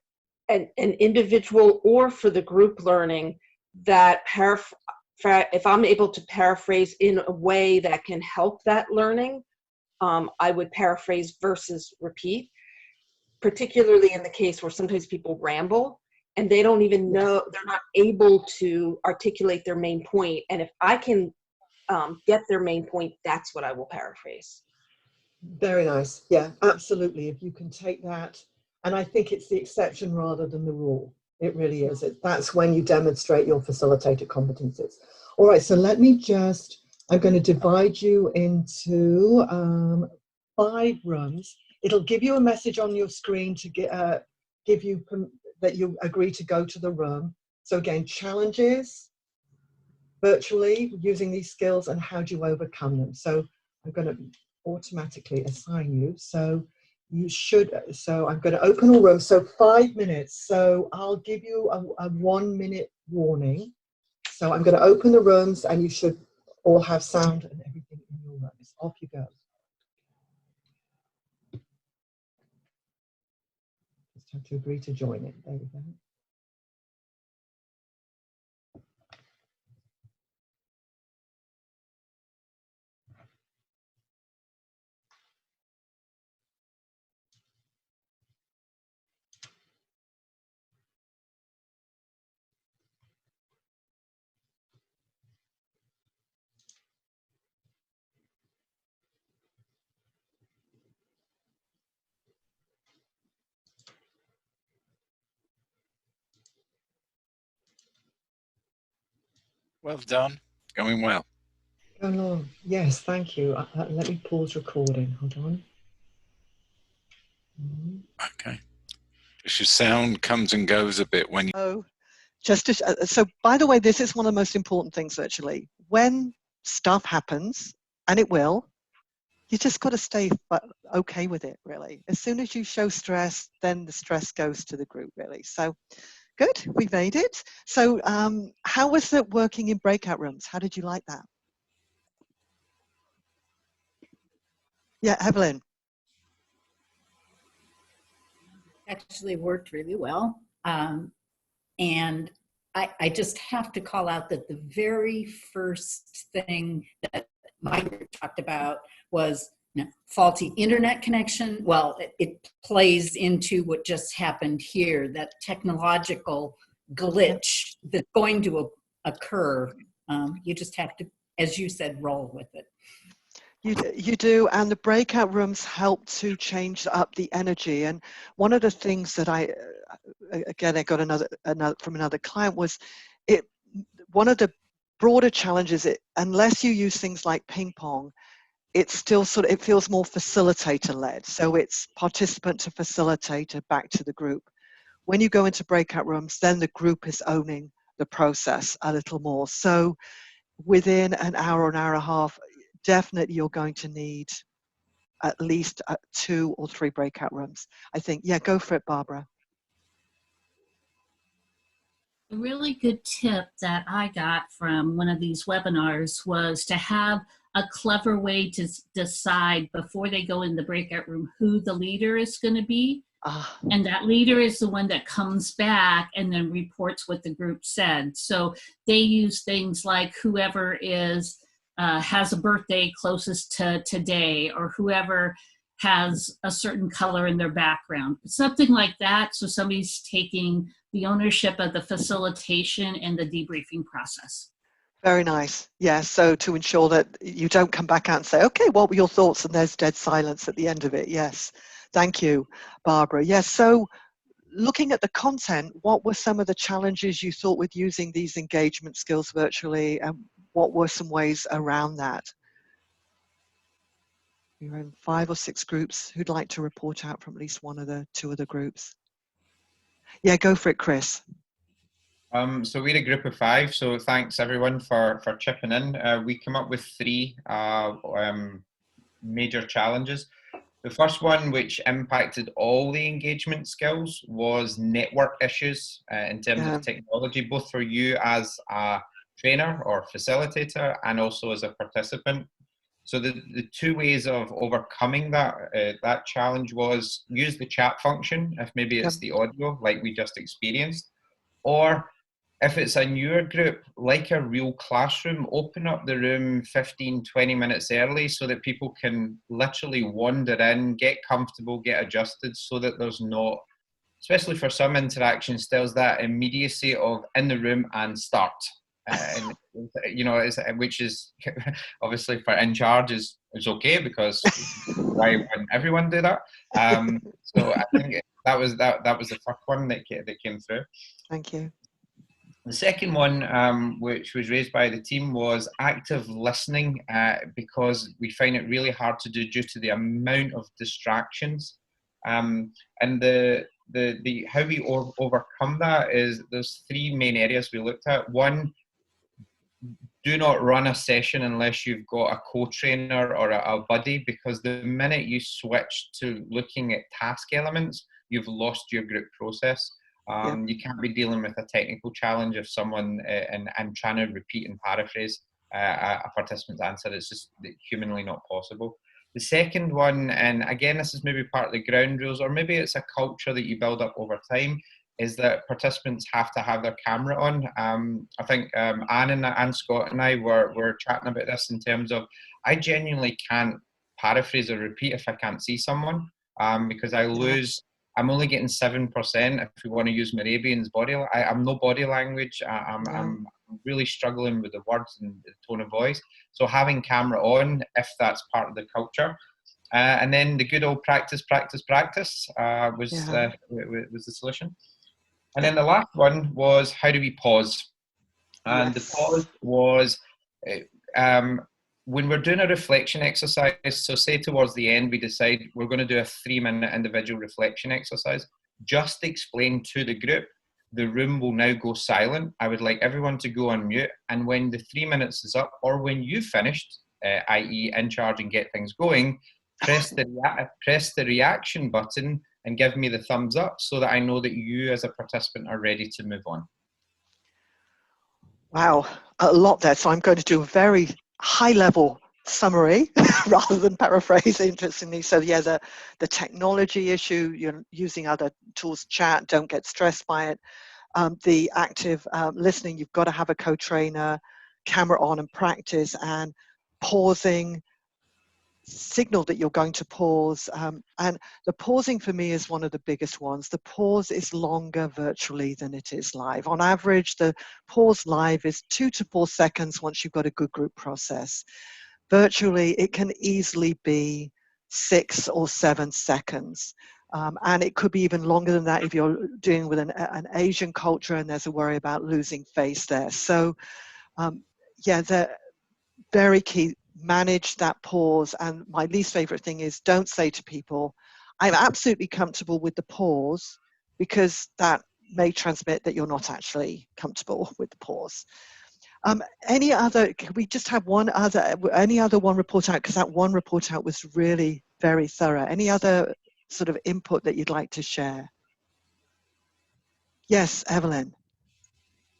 an individual or for the group learning that if I'm able to paraphrase in a way that can help that learning, I would paraphrase versus repeat, particularly in the case where sometimes people ramble. and they don't even know, they're not able to articulate their main point. And if I can get their main point, that's what I will paraphrase. Very nice. Yeah, absolutely. If you can take that, and I think it's the exception rather than the rule. It really is. That's when you demonstrate your facilitator competencies. All right, so let me just, I'm going to divide you into 5 rooms. It'll give you a message on your screen to give you that you agree to go to the room. So again, challenges virtually using these skills and how do you overcome them. So I'm going to automatically assign you. So you should, so I'm going to open all rooms. So 5 minutes. So I'll give you a 1 minute warning. So I'm going to open the rooms and you should all have sound and everything in your rooms. Off you go. Just have to agree to join it. There we go. Well done. Going well. Go along. Yes, thank you. Let me pause recording. Hold on. Okay. Just your sound comes and goes a bit when you... Oh, just to, so by the way, this is one of the most important things virtually. When stuff happens, and it will, you just got to stay okay with it, really. As soon as you show stress, then the stress goes to the group, really. So good, we made it. So how was it working in breakout rooms? How did you like that? Yeah, Evelyn. Actually worked really well. And I just have to call out that the very first thing that my group talked about was faulty internet connection. Well, it plays into what just happened here, that technological glitch that's going to occur. You just have to, as you said, roll with it. You do, and the breakout rooms help to change up the energy. And one of the things that I got another from another client was one of the broader challenges, unless you use things like ping pong, it's still it feels more facilitator led. So it's participant to facilitator back to the group. When you go into breakout rooms, then the group is owning the process a little more. So within an hour and a half, definitely you're going to need at least 2 or 3 breakout rooms, I think. Yeah, go for it, Barbara. A really good tip that I got from one of these webinars was to have a clever way to decide before they go in the breakout room who the leader is going to be. And that leader is the one that comes back and then reports what the group said. So they use things like whoever has a birthday closest to today, or whoever has a certain color in their background, something like that. So somebody's taking the ownership of the facilitation and the debriefing process. Very nice. Yeah, so to ensure that you don't come back out and say, okay, what were your thoughts? And there's dead silence at the end of it. Yes. Thank you, Barbara. Yes, so looking at the content, what were some of the challenges you thought with using these engagement skills virtually, and what were some ways around that? You're in 5 or 6 groups. Who'd like to report out from at least 1 of the 2 of the groups? Yeah, go for it, Chris. So we're a group of 5, so thanks everyone for chipping in. We came up with 3 major challenges. The first one, which impacted all the engagement skills, was network issues in terms of technology, both for you as a trainer or facilitator and also as a participant. So the 2 ways of overcoming that challenge was use the chat function, if maybe it's the audio like we just experienced, or if it's a newer group, like a real classroom, open up the room 15, 20 minutes early so that people can literally wander in, get comfortable, get adjusted, so that there's not especially for some interactions, there's that immediacy of in the room and start. And you know, which is obviously for in charge is okay, because why wouldn't everyone do that? So I think that was the first one that came through. Thank you. The second one, which was raised by the team, was active listening, because we find it really hard to do due to the amount of distractions. And the how we overcome that is there's three main areas we looked at. One, do not run a session unless you've got a co-trainer or a buddy, because the minute you switch to looking at task elements, you've lost your group process. You can't be dealing with a technical challenge if someone and trying to repeat and paraphrase a participant's answer. It's just humanly not possible. The second one, and again, this is maybe part of the ground rules, or maybe it's a culture that you build up over time, is that participants have to have their camera on. I think Anne and Scott and I were chatting about this in terms of, I genuinely can't paraphrase or repeat if I can't see someone, because I lose. I'm only getting 7% if we want to use Merabian's body. I'm no body language. I'm really struggling with the words and the tone of voice. So having camera on, if that's part of the culture. And then the good old practice was the solution. And then the last one was, how do we pause? And the pause was, when we're doing a reflection exercise, so say towards the end we decide we're going to do a 3-minute individual reflection exercise, just explain to the group, the room will now go silent. I would like everyone to go on mute, and when the 3 minutes is up, or when you've finished, i.e. in charge and get things going, press the reaction button and give me the thumbs up, so that I know that you as a participant are ready to move on. Wow, a lot there. So I'm going to do a very high-level summary rather than paraphrase, interestingly. So yeah, the technology issue, you're using other tools, chat, don't get stressed by it. The active listening, you've got to have a co-trainer, camera on and practice, and pausing, signal that you're going to pause. And the pausing for me is one of the biggest ones. The pause is longer virtually than it is live. On average, the pause live is 2 to 4 seconds once you've got a good group process. Virtually, it can easily be 6 or 7 seconds. And it could be even longer than that if you're dealing with an Asian culture and there's a worry about losing face there. So yeah, they're very key. Manage that pause. And my least favorite thing is, don't say to people, I'm absolutely comfortable with the pause, because that may transmit that you're not actually comfortable with the pause. Any other, can we just have any other one report out? Because that one report out was really very thorough. Any other sort of input that you'd like to share? Yes, Evelyn.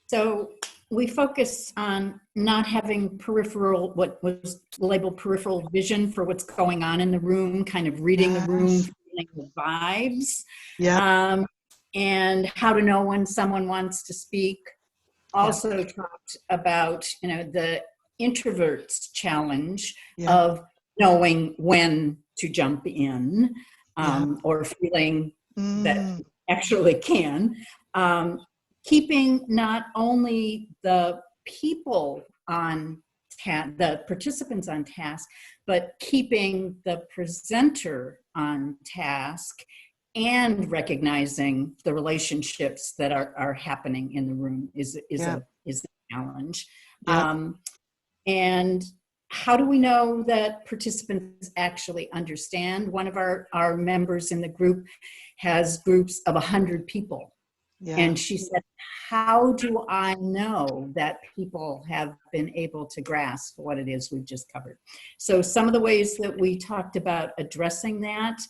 So we focus on not having peripheral, what was labeled peripheral vision for what's going on in the room, kind of reading the room, feeling the vibes, and how to know when someone wants to speak. Also talked about, the introvert's challenge of knowing when to jump in, or feeling that actually can. Keeping not only the people on the participants on task, but keeping the presenter on task, and recognizing the relationships that are happening in the room is a challenge. And how do we know that participants actually understand? One of our members in the group has groups of 100 people. And she said, how do I know that people have been able to grasp what it is we've just covered? So some of the ways that we talked about addressing that,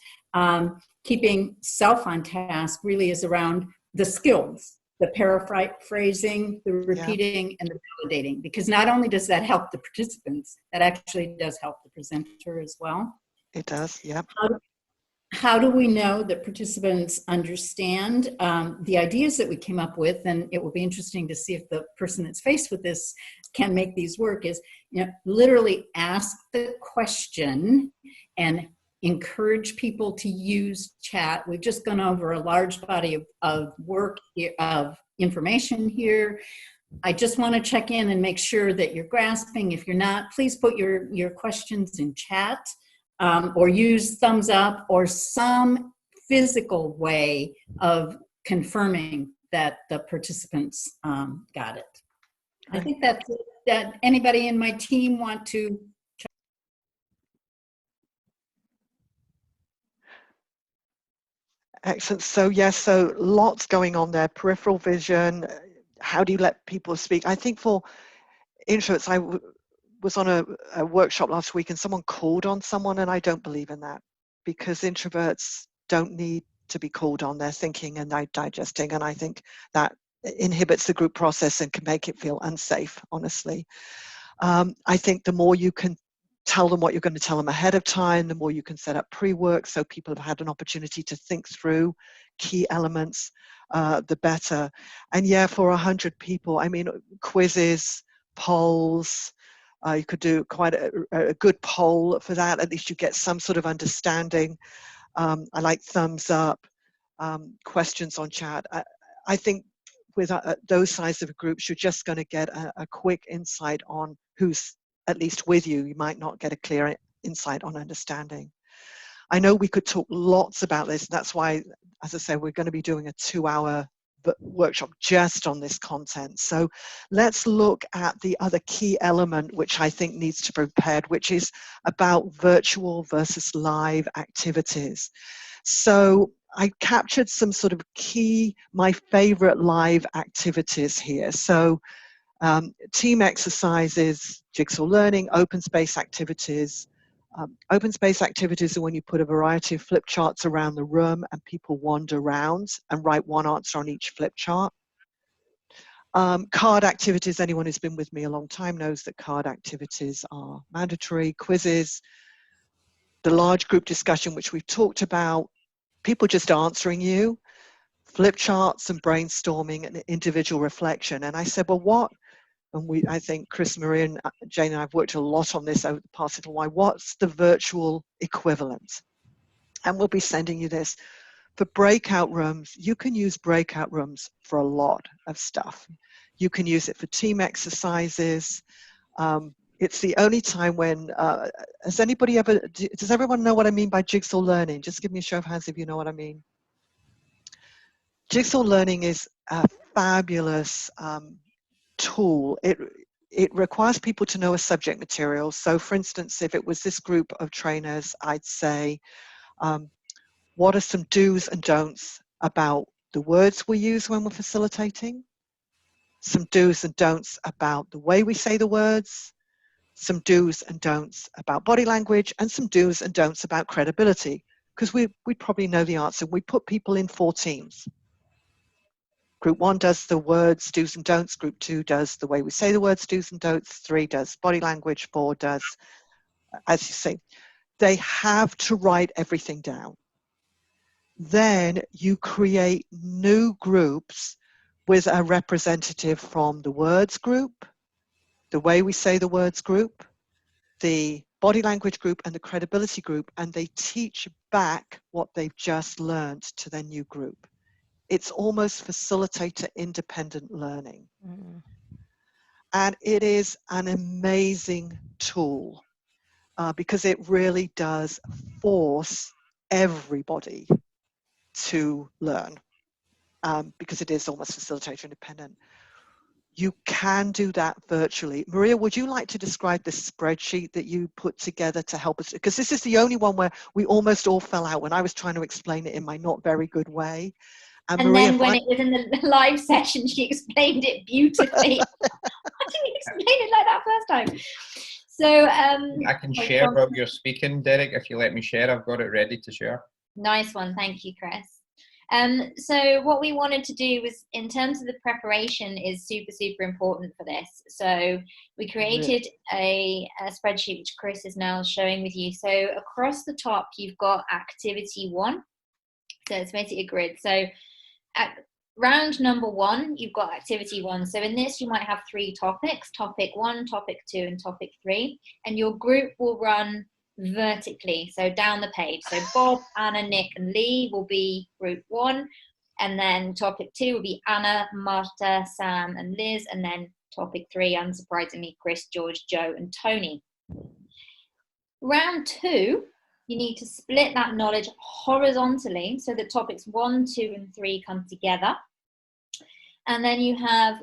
keeping self on task really is around the skills, the paraphrasing, the repeating, and the validating, because not only does that help the participants, that actually does help the presenter as well. It does, How do we know that participants understand the ideas that we came up with? And it will be interesting to see if the person that's faced with this can make these work, is literally ask the question and encourage people to use chat. We've just gone over a large body of work, of information here. I just want to check in and make sure that you're grasping. If you're not, please put your questions in chat, or use thumbs up or some physical way of confirming that the participants got it. I think that's it. That anybody in my team want to? Excellent. So yes, so lots going on there. Peripheral vision. How do you let people speak? I think for introverts, I was on a workshop last week and someone called on someone, and I don't believe in that, because introverts don't need to be called on. They're thinking and they're digesting, and I think that inhibits the group process and can make it feel unsafe, honestly. I think the more you can tell them what you're going to tell them ahead of time, the more you can set up pre-work so people have had an opportunity to think through key elements, the better. And yeah, for 100 people, I mean, quizzes, polls, you could do quite a good poll for that. At least you get some sort of understanding. I like thumbs up, questions on chat. I think with those size of groups, you're just going to get a quick insight on who's at least with you. You might not get a clear insight on understanding. I know we could talk lots about this. That's why, as I say, we're going to be doing a 2-hour workshop just on this content. So let's look at the other key element which I think needs to be prepared, which is about virtual versus live activities. So I captured some sort of key, my favorite live activities here. So team exercises, jigsaw learning, open space activities. Open space activities are when you put a variety of flip charts around the room and people wander around and write one answer on each flip chart. Card activities, anyone who's been with me a long time knows that card activities are mandatory. Quizzes, the large group discussion which we've talked about, people just answering you, flip charts and brainstorming and individual reflection. And I said, well, what? And I think Chris, Marie, and Jane and I have worked a lot on this over the past little while. What's the virtual equivalent? And we'll be sending you this. For breakout rooms, you can use breakout rooms for a lot of stuff. You can use it for team exercises. It's the only time when, has anybody ever, does everyone know what I mean by jigsaw learning? Just give me a show of hands if you know what I mean. Jigsaw learning is a fabulous tool. It requires people to know a subject material. So for instance, if it was this group of trainers, I'd say, what are some do's and don'ts about the words we use when we're facilitating? Some do's and don'ts about the way we say the words, some do's and don'ts about body language, and some do's and don'ts about credibility, because we probably know the answer. We put people in 4 teams. Group 1 does the words, do's and don'ts. Group 2 does the way we say the words, do's and don'ts. 3 does body language. 4 does, as you say. They have to write everything down. Then you create new groups with a representative from the words group, the way we say the words group, the body language group, and the credibility group, and they teach back what they've just learned to their new group. It's almost facilitator independent learning. And it is an amazing tool because it really does force everybody to learn because it is almost facilitator independent. You can do that virtually. Maria, would you like to describe the spreadsheet that you put together to help us? Because this is the only one where we almost all fell out when I was trying to explain it in my not very good way. And Maria, then when it was in the live session, she explained it beautifully. I didn't explain it like that first time. So I can share while you're speaking, Derek, if you let me share. I've got it ready to share. Nice one. Thank you, Chris. So what we wanted to do was, in terms of the preparation, is super important for this. So we created a spreadsheet, which Chris is now showing with you. So across the top, you've got activity 1. So it's basically a grid. So at round number 1, you've got activity 1. So in this, you might have 3 topics, topic 1, topic 2, and topic 3. And your group will run vertically, so down the page. So Bob, Anna, Nick, and Lee will be group 1. And then topic 2 will be Anna, Marta, Sam, and Liz. And then topic 3, unsurprisingly, Chris, George, Joe, and Tony. Round 2, you need to split that knowledge horizontally so that topics 1, 2, and 3 come together. And then you'll have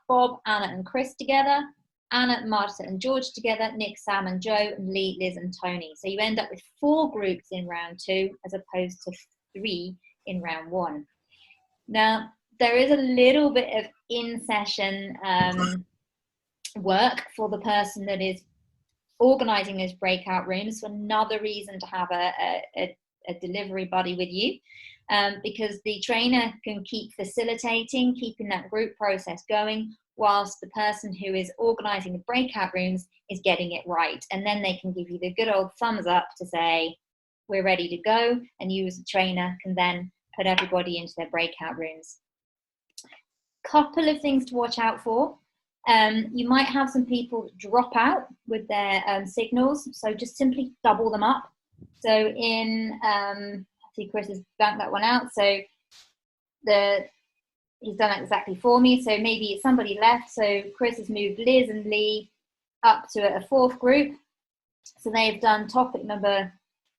Bob, Anna, and Chris together, Anna, Marta, and George together, Nick, Sam, and Joe, and Lee, Liz, and Tony. So you end up with 4 groups in round 2 as opposed to 3 in round 1. Now, there is a little bit of in-session work for the person that is organizing those breakout rooms. So another reason to have a delivery buddy with you, because the trainer can keep facilitating, keeping that group process going, whilst the person who is organizing the breakout rooms is getting it right. And then they can give you the good old thumbs up to say, we're ready to go. And you as a trainer can then put everybody into their breakout rooms. Couple of things to watch out for. You might have some people drop out with their signals, so just simply double them up. So in, I see Chris has banked that one out, so he's done it exactly for me. So maybe somebody left, so Chris has moved Liz and Lee up to a 4th group. So they've done topic number,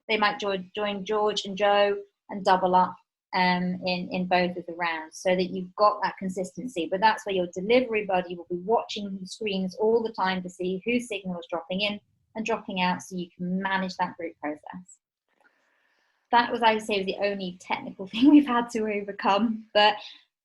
they might join George and Joe and double up in both of the rounds, so that you've got that consistency. But that's where your delivery buddy will be watching the screens all the time to see whose signal is dropping in and dropping out, so you can manage that group process. That was, I would say, was the only technical thing we've had to overcome. But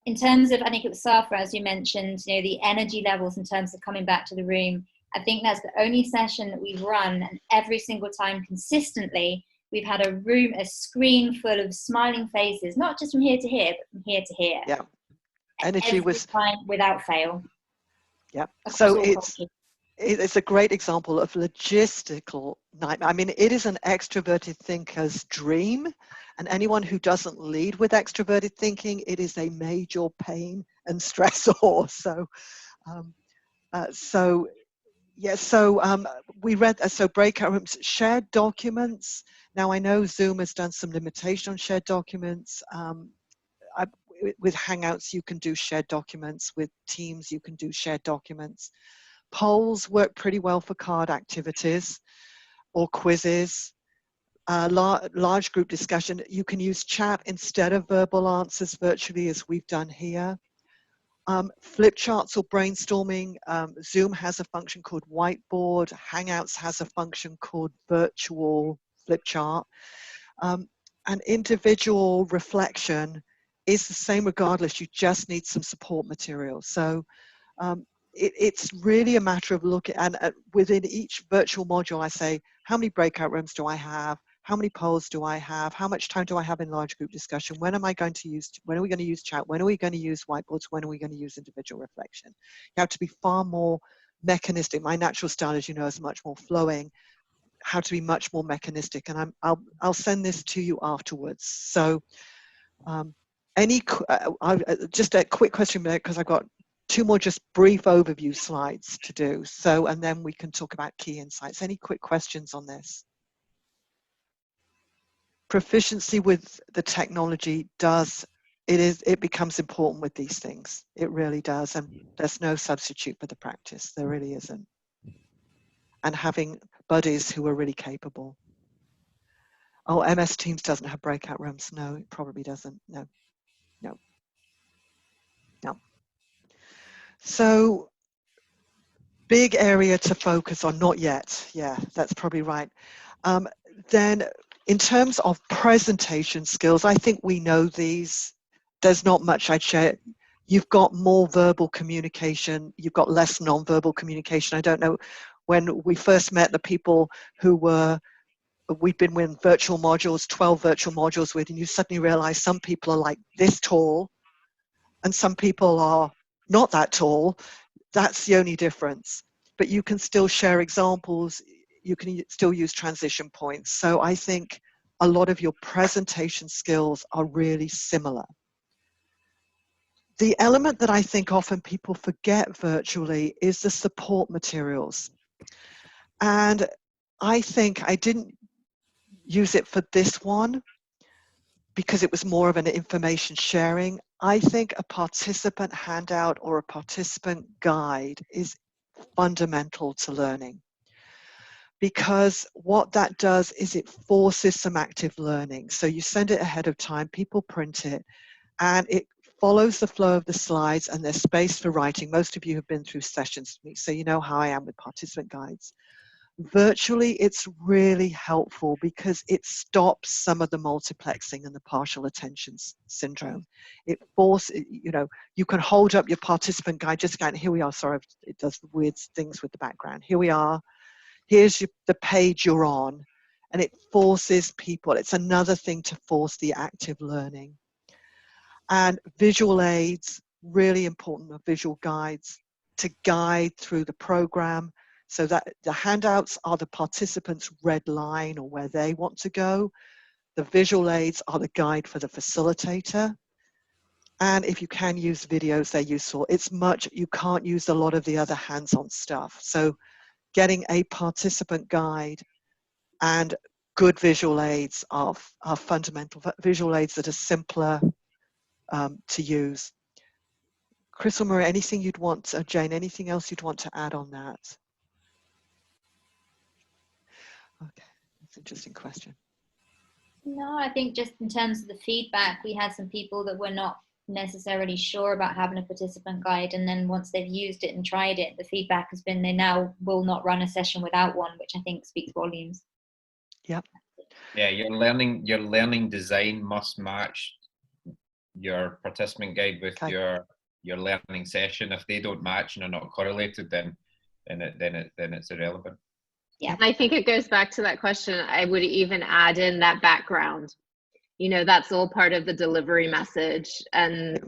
in terms of, I think it was Safa, as you mentioned, the energy levels in terms of coming back to the room, I think that's the only session that we've run, and every single time consistently we've had a screen full of smiling faces, not just from here to here, but from here to here. Yeah, energy was time without fail. Yeah, so it's a great example of logistical nightmare. I mean, it is an extroverted thinker's dream, and anyone who doesn't lead with extroverted thinking, it is a major pain and stressor. We read, so breakout rooms, shared documents. Now I know Zoom has done some limitation on shared documents. With Hangouts, you can do shared documents. With Teams, you can do shared documents. Polls work pretty well for card activities or quizzes. Large group discussion, you can use chat instead of verbal answers virtually, as we've done here. Flip charts or brainstorming, Zoom has a function called whiteboard, Hangouts has a function called virtual flip chart. And individual reflection is the same regardless, you just need some support material. So it's really a matter of looking, and within each virtual module I say, how many breakout rooms do I have? How many polls do I have? How much time do I have in large group discussion? When are we going to use chat? When are we going to use whiteboards? When are we going to use individual reflection? You have to be far more mechanistic. My natural style, as you know, is much more flowing. How to be much more mechanistic, and I'll send this to you afterwards. So just a quick question there, because I've got 2 more just brief overview slides to do. So, and then we can talk about key insights. Any quick questions on this? Proficiency with the technology it becomes important with these things. It really does, and there's no substitute for the practice. There really isn't. And having buddies who are really capable. Oh, MS Teams doesn't have breakout rooms. No, it probably doesn't. No. So big area to focus on, not yet. Yeah, that's probably right. Then in terms of presentation skills, I think we know these. There's not much I'd share. You've got more verbal communication. You've got less non-verbal communication. I don't know, when we first met the people who we've been with virtual modules, 12 virtual modules with, and you suddenly realize some people are like this tall and some people are not that tall. That's the only difference. But you can still share examples. You can still use transition points. So I think a lot of your presentation skills are really similar. The element that I think often people forget virtually is the support materials. And I think I didn't use it for this one because it was more of an information sharing. I think a participant handout or a participant guide is fundamental to learning, because what that does is it forces some active learning. So you send it ahead of time, people print it, and it follows the flow of the slides, and there's space for writing. Most of you have been through sessions with me, so you know how I am with participant guides. Virtually, it's really helpful because it stops some of the multiplexing and the partial attention syndrome. It forces, you can hold up your participant guide, just again, here we are, sorry, it does weird things with the background. Here we are, here's the page you're on, and it forces people, it's another thing to force the active learning. And visual aids, really important, visual guides to guide through the program, so that the handouts are the participants' red line or where they want to go. The visual aids are the guide for the facilitator. And if you can use videos, they're useful. You can't use a lot of the other hands-on stuff. So getting a participant guide and good visual aids are fundamental. Visual aids that are simpler to use. Chris or Maria, anything you'd want, Jane, anything else you'd want to add on that? Okay, that's an interesting question. No, I think just in terms of the feedback, we had some people that were not necessarily sure about having a participant guide, and then once they've used it and tried it, the feedback has been they now will not run a session without one, which I think speaks volumes. Yep. Yeah, your learning design must match your participant guide with your learning session. If they don't match and are not correlated, then it's irrelevant. Yeah, I think it goes back to that question. I would even add in that background. That's all part of the delivery message, and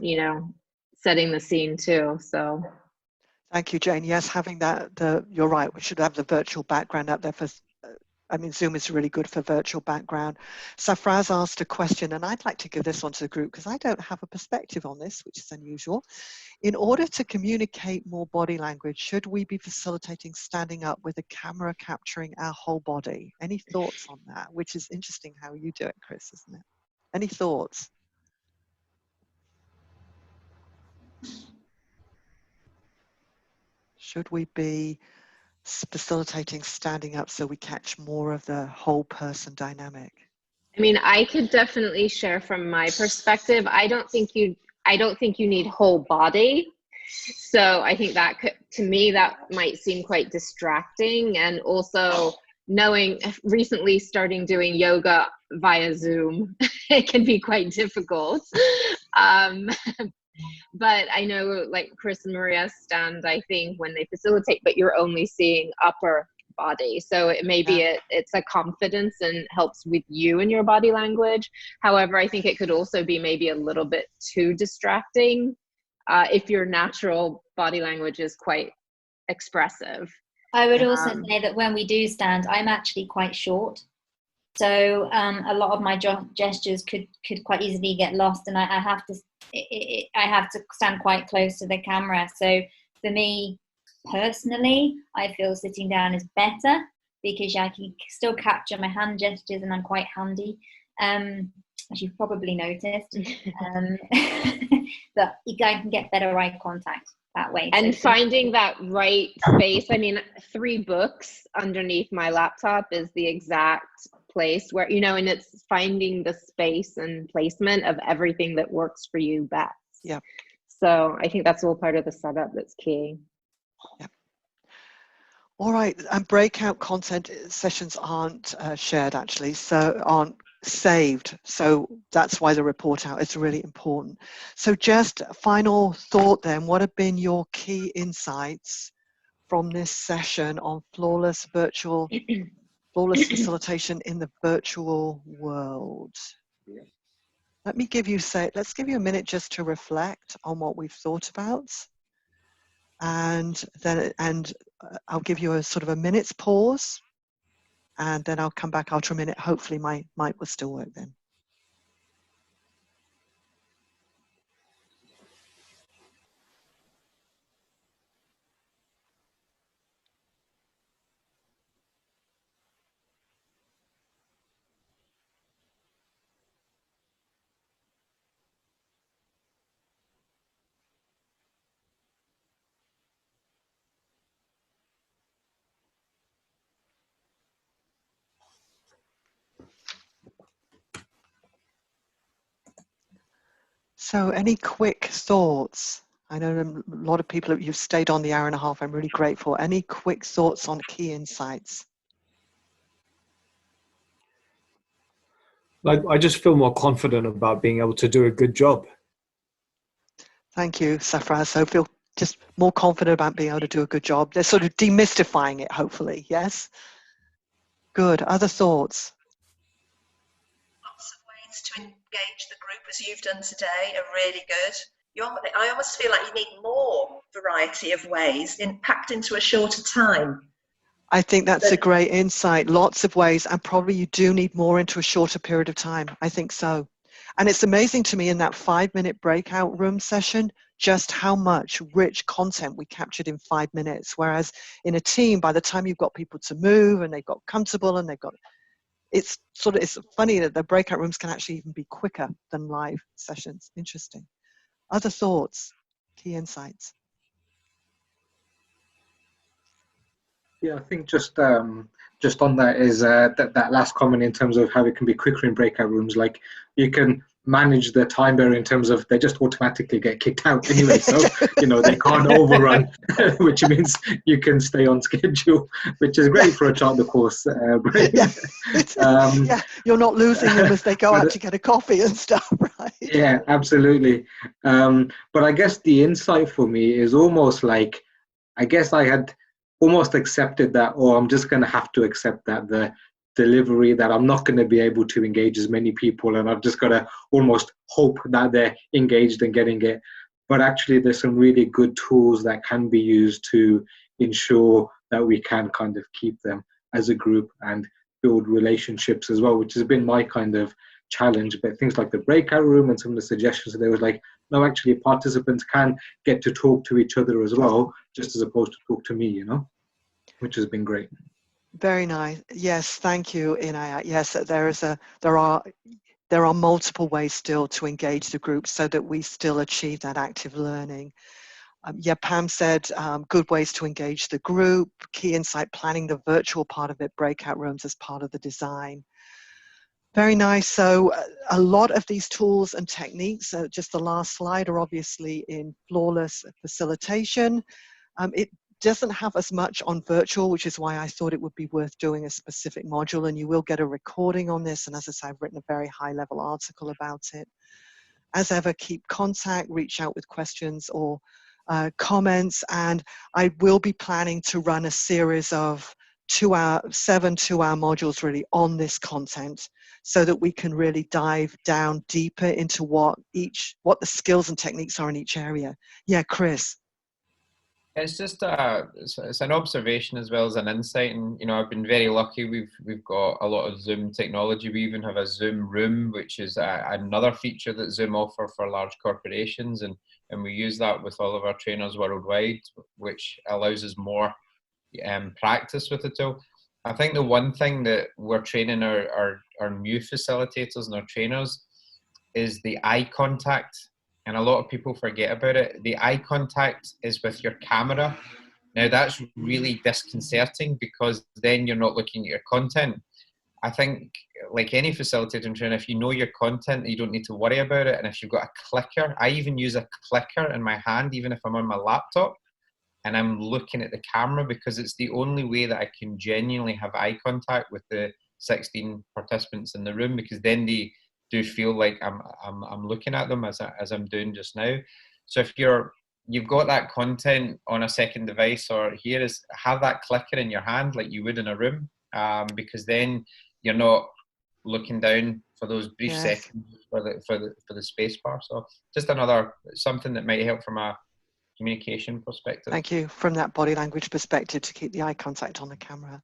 setting the scene too. So thank you, Jane. Yes, having that, you're right, we should have the virtual background up there for, Zoom is really good for virtual background. Safraz asked a question, and I'd like to give this one to the group because I don't have a perspective on this, which is unusual. In order to communicate more body language, should we be facilitating standing up with a camera capturing our whole body? Any thoughts on that? Which is interesting how you do it, Chris, isn't it? Any thoughts? Should we be facilitating standing up so we catch more of the whole person dynamic? I could definitely share from my perspective. I don't think you need whole body. So I think that to me, that might seem quite distracting. And also knowing, recently starting doing yoga via Zoom, it can be quite difficult. But I know, like Chris and Maria stand, I think, when they facilitate, but you're only seeing upper body. So it's a confidence and helps with you and your body language. However, I think it could also be maybe a little bit too distracting if your natural body language is quite expressive. I would also say that when we do stand, I'm actually quite short. So a lot of my gestures could quite easily get lost, and I have to stand quite close to the camera. So for me personally, I feel sitting down is better because I can still capture my hand gestures, and I'm quite handy, as you've probably noticed. But I can get better eye contact that way. And finding that right space. 3 books underneath my laptop is the exact place where, and it's finding the space and placement of everything that works for you best. Yeah. So I think that's all part of the setup that's key. Yeah. All right, and breakout content sessions aren't shared actually, so aren't saved. So that's why the report out is really important. So just final thought then, what have been your key insights from this session on flawless facilitation in the virtual world? Let's give you a minute just to reflect on what we've thought about. And I'll give you a sort of a minute's pause, and then I'll come back after a minute. Hopefully my mic will still work then. So any quick thoughts? I know a lot of people, you've stayed on the hour and a half. I'm really grateful. Any quick thoughts on key insights? I just feel more confident about being able to do a good job. Thank you, Safra. So feel just more confident about being able to do a good job. They're sort of demystifying it, hopefully. Yes? Good. Other thoughts? Lots of ways to engage the group, as you've done today, are really good. I almost feel like you need more variety of ways packed into a shorter time. I think that's a great insight. Lots of ways, and probably you do need more into a shorter period of time. I think so. And it's amazing to me in that 5-minute breakout room session, just how much rich content we captured in 5 minutes. Whereas in a team, by the time you've got people to move and they've got comfortable and it's funny that the breakout rooms can actually even be quicker than live sessions. Interesting. Other thoughts, key insights? Yeah, I think just on that is that last comment in terms of how it can be quicker in breakout rooms. Like you can manage the time there in terms of they just automatically get kicked out anyway, so they can't overrun, which means you can stay on schedule, which is great for a chart the course. Yeah, you're not losing them as they go out to get a coffee and stuff, right? Yeah, absolutely. But I guess the insight for me is almost like, I guess I had almost accepted that, or I'm just going to have to accept that the delivery, that I'm not going to be able to engage as many people, and I've just got to almost hope that they're engaged and getting it. But actually there's some really good tools that can be used to ensure that we can kind of keep them as a group and build relationships as well, which has been my kind of challenge. But things like the breakout room and some of the suggestions, there was like, no, actually participants can get to talk to each other as well, just as opposed to talk to me, which has been great. Very nice. Yes, thank you, Inaya. Yes, there are multiple ways still to engage the group so that we still achieve that active learning. Yeah, Pam said good ways to engage the group, key insight planning the virtual part of it, breakout rooms as part of the design. Very nice. So a lot of these tools and techniques, just the last slide, are obviously in Flawless Facilitation. It doesn't have as much on virtual, which is why I thought it would be worth doing a specific module, and you will get a recording on this. And as I say, I've written a very high-level article about it. As ever, keep contact, reach out with questions or comments, and I will be planning to run a series of 7 two-hour modules really on this content, so that we can really dive down deeper into what the skills and techniques are in each area. Yeah, Chris. It's just it's an observation as well as an insight, and I've been very lucky. We've got a lot of Zoom technology. We even have a Zoom room, which is another feature that Zoom offer for large corporations, and we use that with all of our trainers worldwide, which allows us more practice with the tool. I think the one thing that we're training our new facilitators and our trainers is the eye contact. And a lot of people forget about it. The eye contact is with your camera. Now that's really disconcerting because then you're not looking at your content. I think like any facilitator and trainer, if you know your content, you don't need to worry about it. And if you've got a clicker, I even use a clicker in my hand, even if I'm on my laptop and I'm looking at the camera, because it's the only way that I can genuinely have eye contact with the 16 participants in the room, because then they do feel like I'm looking at them as I'm doing just now. So if you've got that content on a second device, or have that clicker in your hand like you would in a room, because then you're not looking down for those brief seconds for the space bar. So just something that might help from a communication perspective. Thank you. From that body language perspective, to keep the eye contact on the camera.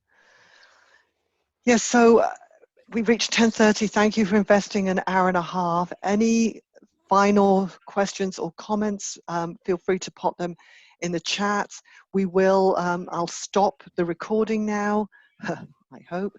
Yes, so we've reached 10:30. Thank you for investing an hour and a half. Any final questions or comments? Feel free to pop them in the chat. We will, I'll stop the recording now, I hope.